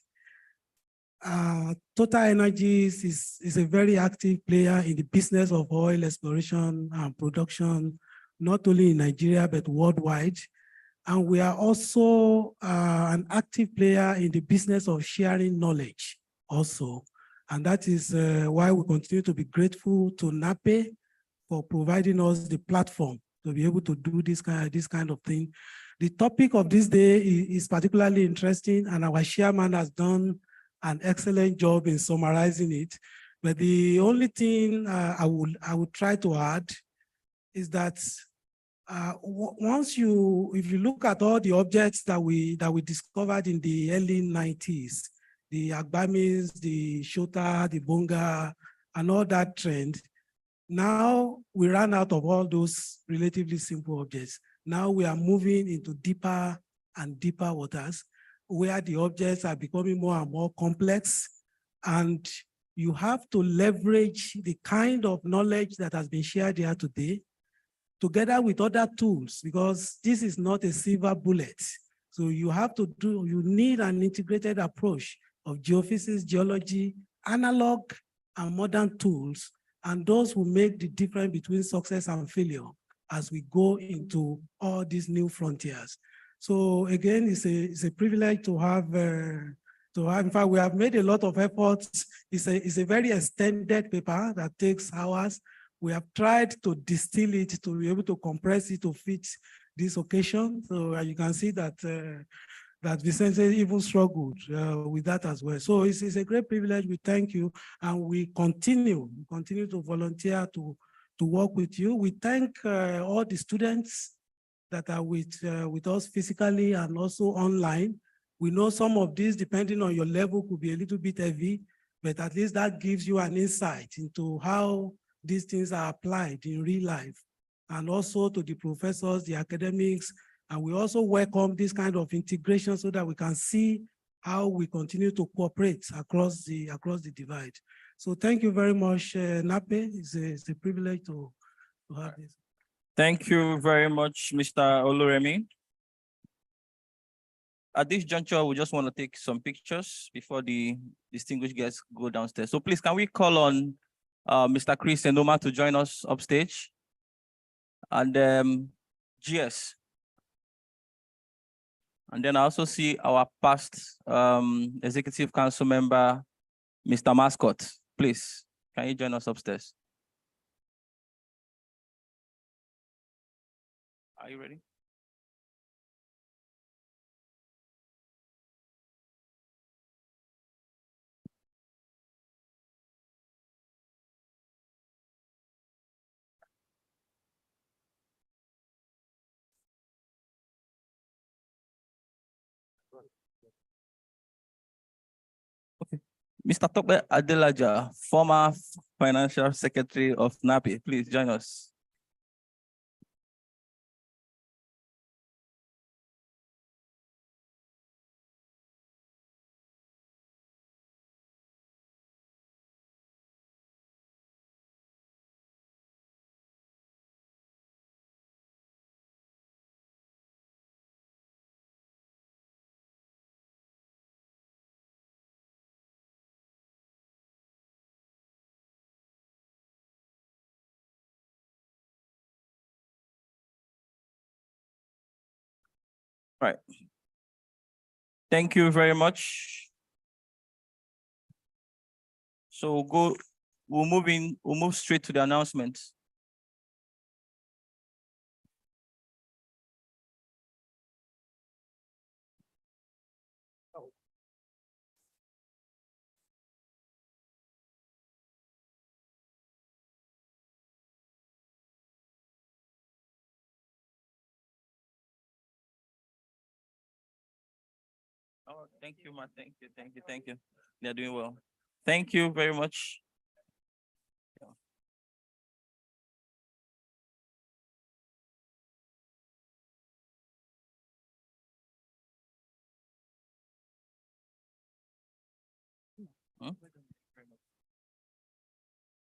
TotalEnergies is a very active player in the business of oil exploration and production, not only in Nigeria, but worldwide. And we are also an active player in the business of sharing knowledge also. And that is why we continue to be grateful to NAPE for providing us the platform to be able to do this kind of thing. The topic of this day is particularly interesting, and our chairman has done an excellent job in summarizing it. But the only thing I would try to add is that if you look at all the objects that we discovered in the early 90s, the Agbamis, the Shota, the Bonga, and all that trend, now we ran out of all those relatively simple objects. Now we are moving into deeper and deeper waters where the objects are becoming more and more complex, and you have to leverage the kind of knowledge that has been shared here today together with other tools, because this is not a silver bullet. So you need an integrated approach of geophysics, geology, analog and modern tools, and those will make the difference between success and failure as we go into all these new frontiers. So again, it's a privilege to have, in fact, we have made a lot of efforts. It's a very extended paper that takes hours. We have tried to distill it to be able to compress it to fit this occasion. So you can see that that Vincenzo even struggled with that as well. So it's a great privilege. We thank you, and we continue to volunteer to work with you. We thank all the students that are with us physically and also online. We know some of these, depending on your level, could be a little bit heavy, but at least that gives you an insight into how these things are applied in real life, and also to the professors, the academics. And we also welcome this kind of integration so that we can see how we continue to cooperate across the divide. So thank you very much, NAPE. It's a privilege to have this. Thank you very much, Mr. Oluremi. At this juncture, we just want to take some pictures before the distinguished guests go downstairs. So please, can we call on Mr. Chris Enoma to join us upstage? And GS. And then I also see our past Executive Council member, Mr. Mascot. Please, can you join us upstairs? Are you ready? Okay. Mr. Tokbe Adelaja, former Financial Secretary of NAPI, please join us. Right. Thank you very much. So we'll move straight to the announcements. Oh, thank you, Ma. Thank you. They're doing well. Thank you very much. Hmm?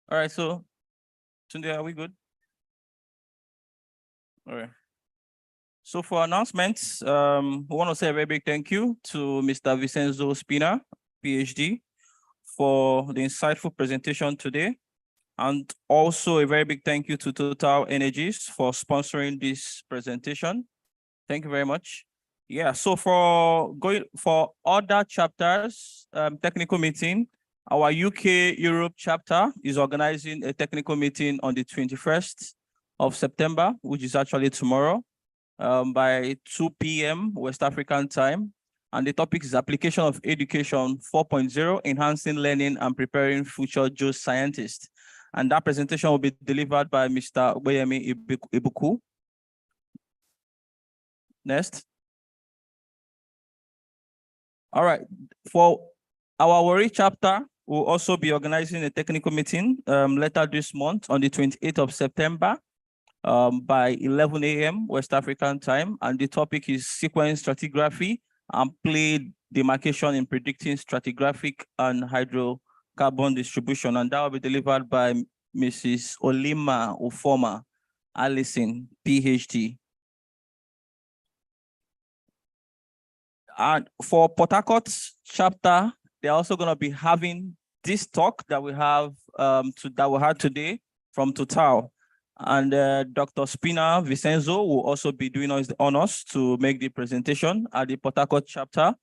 All right, so Tunde, are we good? All right. So for announcements, we want to say a very big thank you to Mr. Vincenzo Spina, PhD, for the insightful presentation today. And also a very big thank you to TotalEnergies for sponsoring this presentation. Thank you very much. Yeah, so for other chapters, technical meeting, our UK Europe chapter is organizing a technical meeting on the 21st of September, which is actually tomorrow, by 2 p.m. West African time. And the topic is application of education 4.0, enhancing learning and preparing future geoscientists. And that presentation will be delivered by Mr. Ogbeyemi Ibuku. Next. All right, for our Warri chapter, we'll also be organizing a technical meeting later this month on the 28th of September by 11 a.m. West African time. And the topic is sequence stratigraphy and plate demarcation in predicting stratigraphic and hydrocarbon distribution. And that will be delivered by Mrs. Olima Ufoma Allison, PhD. And for Port Harcourt chapter, they're also going to be having this talk that we have that we had today from Total. And Dr. Spina Vincenzo will also be doing us the honors to make the presentation at the Port Harcourt chapter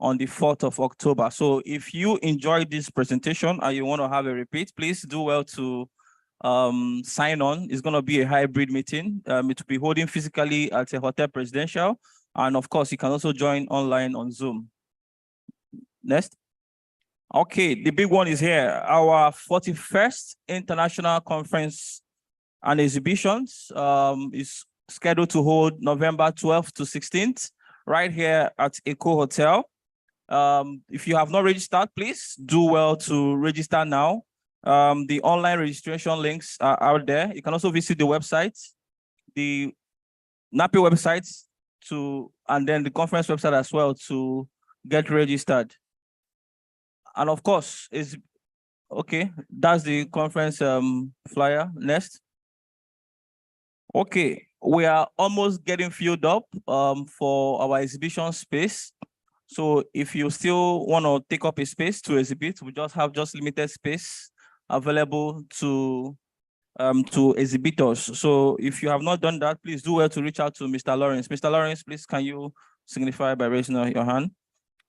on the 4th of October. So if you enjoyed this presentation and you want to have a repeat, please do well to sign on. It's going to be a hybrid meeting. It will be holding physically at a hotel presidential. And of course, you can also join online on Zoom. Next. Okay, the big one is here. Our 41st International Conference and Exhibitions is scheduled to hold November 12th to 16th, right here at Eco Hotel. If you have not registered, please do well to register now. The online registration links are out there. You can also visit the website, the NAPI website, and then the conference website as well to get registered. And of course, that's the conference flyer. Next. Okay, we are almost getting filled up for our exhibition space. So if you still want to take up a space to exhibit, we just have limited space available to exhibitors. So if you have not done that, please do well to reach out to Mr. Lawrence. Mr. Lawrence, please, can you signify by raising your hand?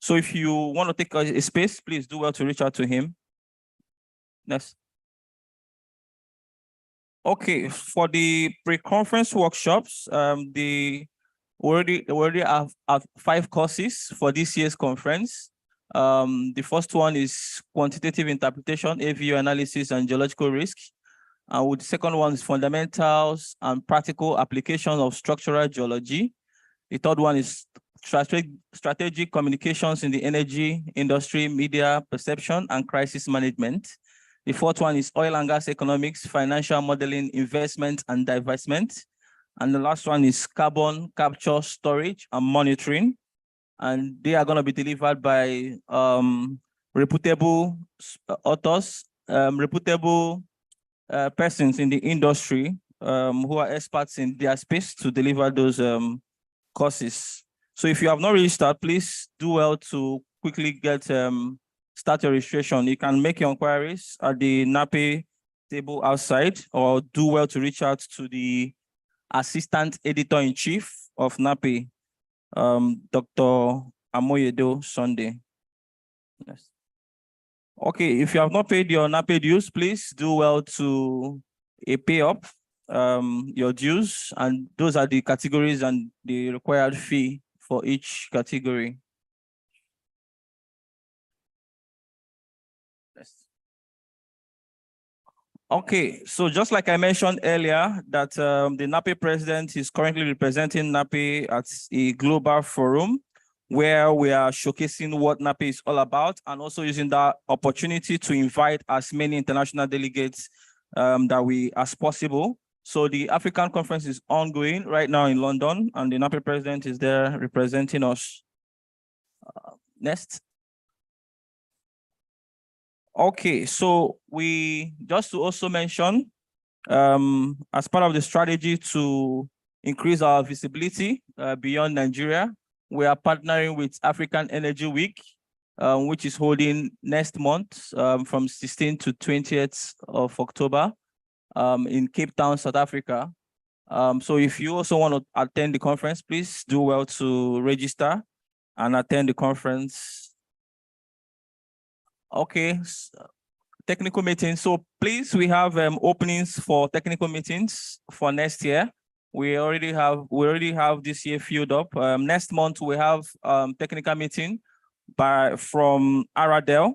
So if you want to take a space, please do well to reach out to him. Next. Okay, for the pre-conference workshops, we already have 5 courses for this year's conference. The first one is quantitative interpretation, AVU analysis, and geological risk. And the second one is fundamentals and practical application of structural geology. The third one is strategic communications in the energy industry, media perception, and crisis management. The fourth one is oil and gas economics, financial modeling, investment, and divestment. And the last one is carbon capture, storage, and monitoring. And they are going to be delivered by reputable authors, reputable persons in the industry who are experts in their space to deliver those courses. So if you have not registered, please do well to quickly get start your registration. You can make your inquiries at the NAPE table outside, or do well to reach out to the Assistant Editor-in-Chief of NAPE, Dr. Amoyedo Sunday. Yes. Okay, if you have not paid your NAPE dues, please do well to pay up your dues, and those are the categories and the required fee for each category. Okay, so just like I mentioned earlier, that the NAPE president is currently representing NAPE at a global forum where we are showcasing what NAPE is all about, and also using that opportunity to invite as many international delegates as possible. So the African conference is ongoing right now in London, and the NAPE president is there representing us. Next. Okay, so we just to also mention, as part of the strategy to increase our visibility beyond Nigeria, we are partnering with African Energy Week, which is holding next month from 16th to 20th of October in Cape Town, South Africa. So if you also want to attend the conference, please do well to register and attend the conference. Okay, technical meetings. So please, we have openings for technical meetings for next year. We already have this year filled up. Next month we have technical meeting from Aradel,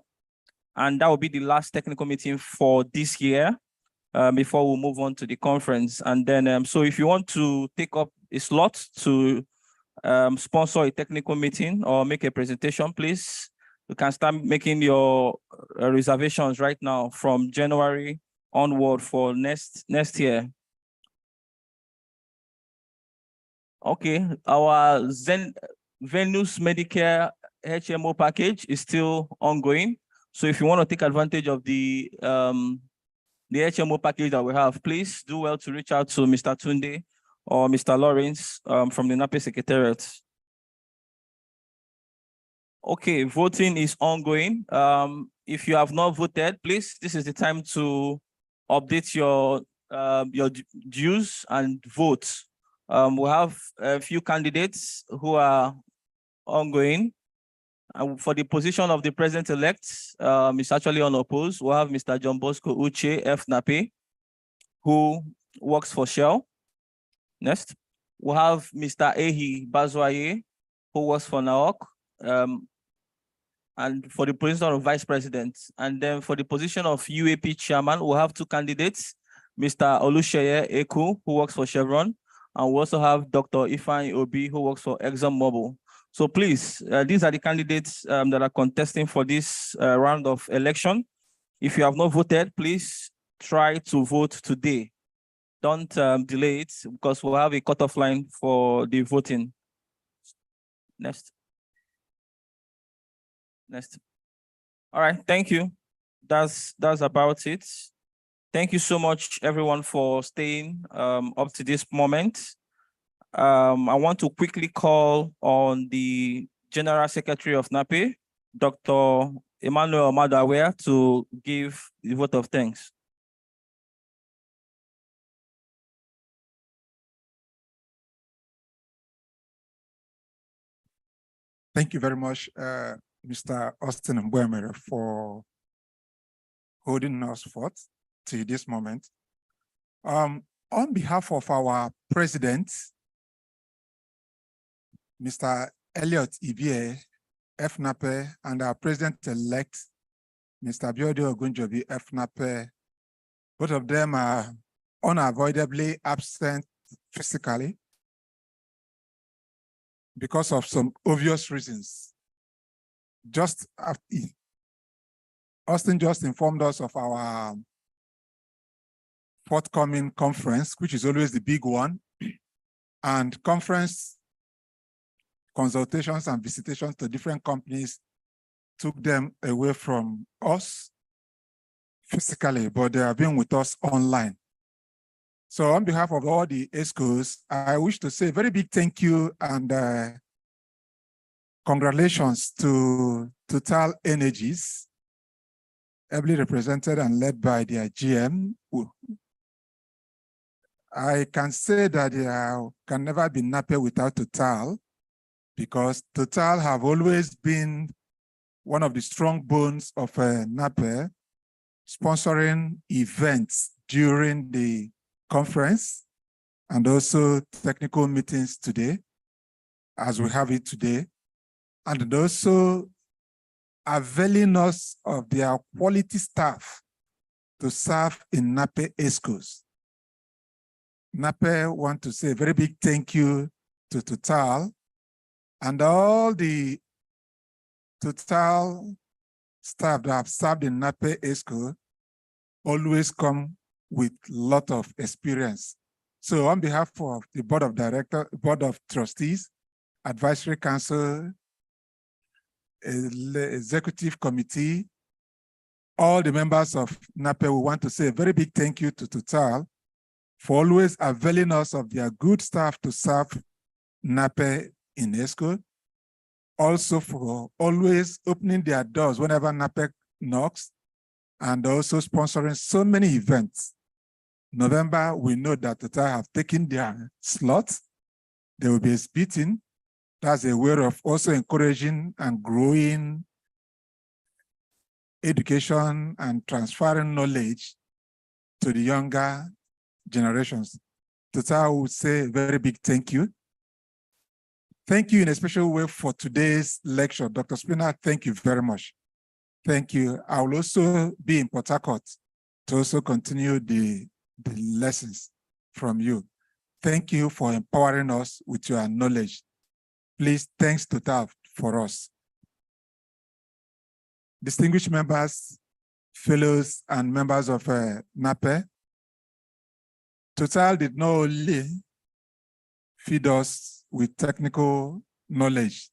and that will be the last technical meeting for this year before we move on to the conference. And then so if you want to take up a slot to sponsor a technical meeting or make a presentation, please, you can start making your reservations right now from January onward for next year. Okay, our Venus Medicare HMO package is still ongoing. So if you want to take advantage of the HMO package that we have, please do well to reach out to Mr. Tunde or Mr. Lawrence from the NAPE Secretariat. Okay, voting is ongoing. If you have not voted, please, this is the time to update your dues and vote. We have a few candidates who are ongoing. For the position of the president-elect, is actually unopposed. We have Mr. John Bosco Uche F. NAPE, who works for Shell. Next, we have Mr. Ehi Bazwaye, who works for NAOC. And for the position of vice president. And then for the position of UAP chairman, we'll have two candidates, Mr. Olusheye Eku, who works for Chevron, and we also have Dr. Ifeanyi Obi, who works for ExxonMobil. So please, these are the candidates that are contesting for this round of election. If you have not voted, please try to vote today. Don't delay it, because we'll have a cutoff line for the voting. Next. All right, thank you. That's about it. Thank you so much, everyone, for staying up to this moment. I want to quickly call on the General Secretary of NAPE, Dr. Emmanuel Madawea, to give the vote of thanks. Thank you very much, Mr. Austin Mbwemere, for holding us forth to this moment. On behalf of our president, Mr. Elliot Ibie, FNAPE, and our president-elect, Mr. Abiodun Ogunjobi, FNAPE, both of them are unavoidably absent physically. because of some obvious reasons. Just after, Austin just informed us of our forthcoming conference, which is always the big one, and conference consultations and visitations to different companies took them away from us physically, but they have been with us online. So on behalf of all the ESCOs, I wish to say a very big thank you and congratulations to TotalEnergies, ably represented and led by their GM. I can say that there can never be NAPE without Total, because Total have always been one of the strong bones of NAPE, sponsoring events during the conference and also technical meetings today, as we have it today, and also availing us of their quality staff to serve in NAPE ESCOs. NAPE want to say a very big thank you to Total and all the Total staff that have served in NAPE ESCO always come with a lot of experience. So on behalf of the Board of Trustees, Advisory Council, Executive Committee, all the members of NAPE, we want to say a very big thank you to Total for always availing us of their good staff to serve NAPE in ESCO. Also for always opening their doors whenever NAPE knocks, and also sponsoring so many events. November, we know that Total have taken their slots. They will be exhibiting. That's a way of also encouraging and growing education and transferring knowledge to the younger generations. Total would say a very big thank you. Thank you in a special way for today's lecture. Dr. Spina, thank you very much. Thank you. I will also be in Port Harcourt to also continue the lessons from you. Thank you for empowering us with your knowledge. Please, thanks to Total for us. Distinguished members, fellows, and members of NAPE, Total did not only feed us with technical knowledge,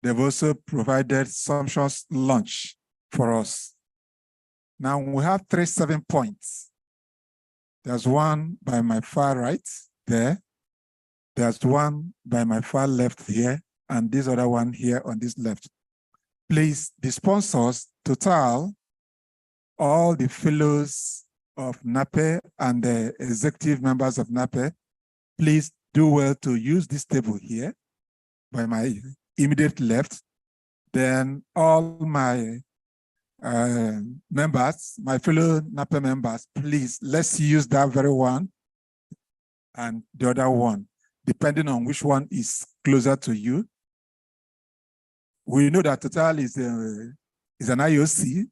they've also provided sumptuous lunch for us. Now we have 3 7 points. There's one by my far right there. There's one by my far left here, and this other one here on this left. Please, the sponsors, Total, all the fellows of NAPE and the executive members of NAPE, please do well to use this table here by my immediate left. Then all my members, my fellow NAPE members, please, let's use that very one and the other one, depending on which one is closer to you. We know that Total is an IOC,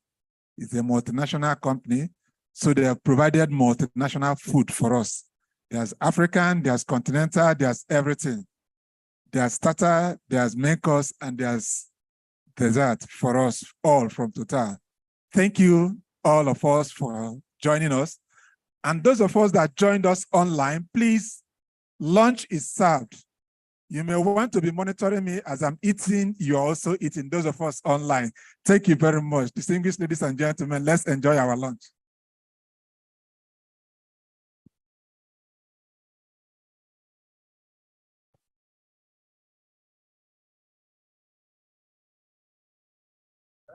it's a multinational company, so they have provided multinational food for us. There's African, there's continental, there's everything. There's starter, there's main course, and there's dessert for us all from Total. Thank you, all of us, for joining us. And those of us that joined us online, please, lunch is served. You may want to be monitoring me as I'm eating. You're also eating, those of us online. Thank you very much. Distinguished ladies and gentlemen, let's enjoy our lunch.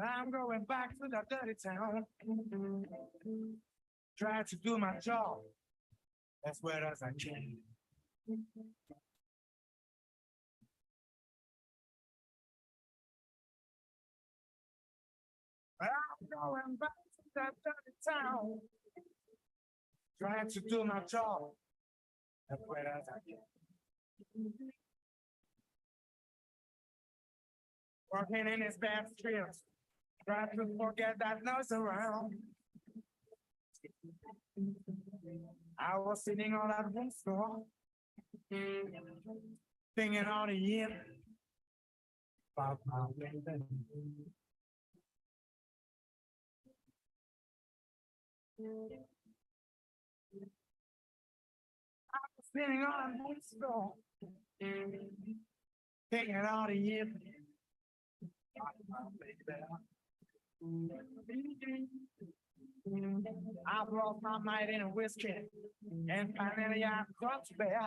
I'm going back to that dirty town. Try to do my job as well as I can. I'm going back to that dirty town. Try to do my job as well as I can. Working in his bad streets. Try to forget that noise around. I was sitting on that room floor. Thinking all the year about my baby. I was spinning on a moonstone. Thinking all the year about my baby. I've lost my mind in a whiskey, and finally I got to bear.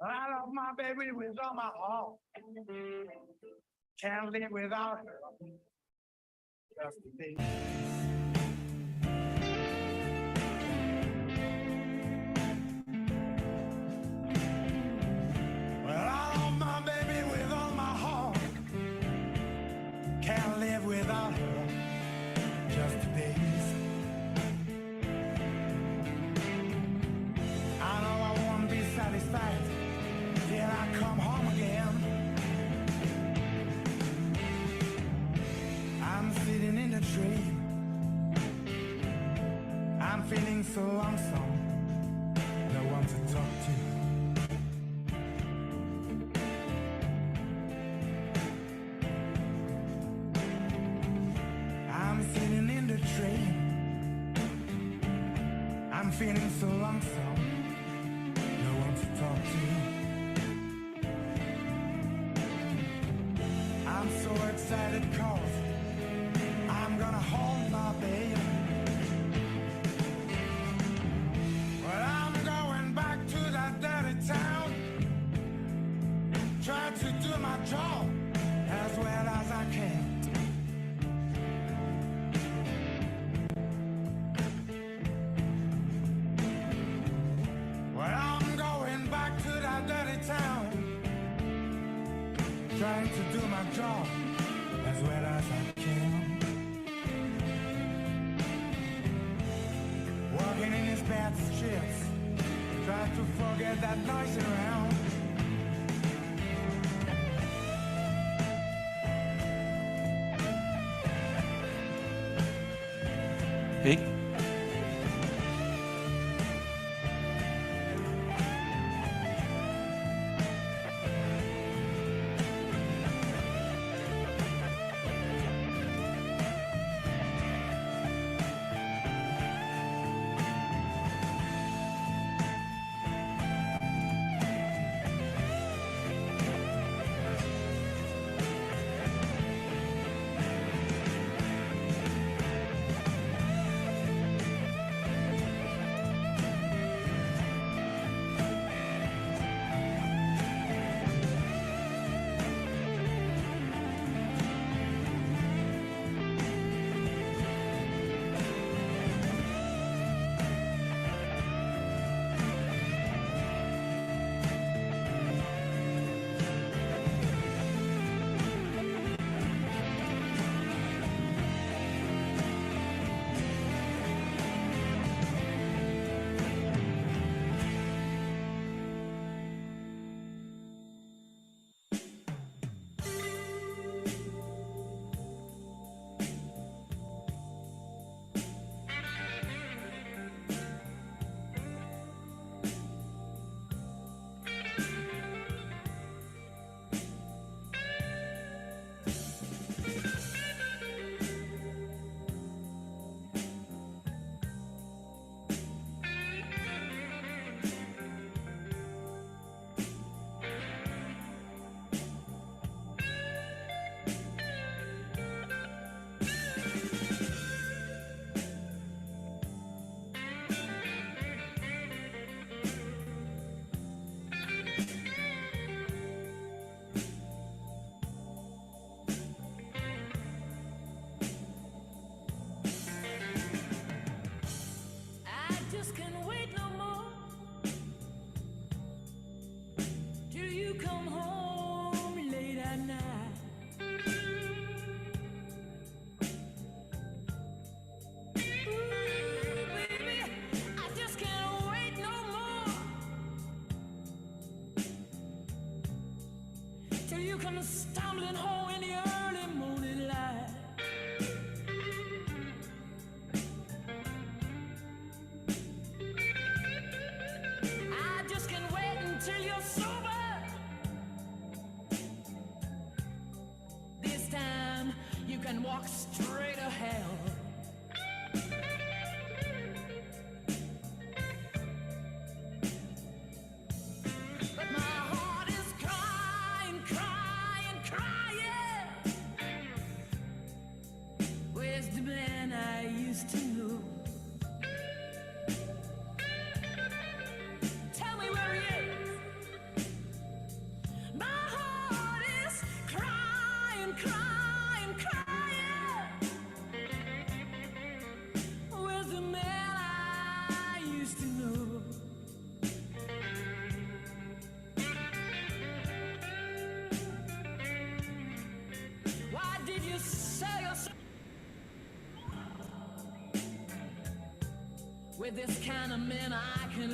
I love my baby with all my heart. Can't live without her. Just a day. Well, I love my baby with all my heart. Can't live without her. Just a day. I know I won't be satisfied till I come home again. I'm sitting in the train. I'm feeling so lonesome. No one to talk to. I'm sitting in the train. I'm feeling so lonesome. No one to talk to. I'm so excited 'cause I'm gonna hold my baby. Well, I'm going back to that dirty town. Try to do my job as well as I can. Well, I'm going back to that dirty town. Trying to do my job as well as I can. Walking in his bad shifts, try to forget that noise around. Hey. stumbling home in the early morning light. I just can't wait until you're sober. This time you can walk straight to hell. But my heart is crying, crying, crying. Where's the man I used to know? Tell me where he is. My heart is crying, crying, crying. Where's the man I used to know? Why did you sell your soul? With this kind of man I can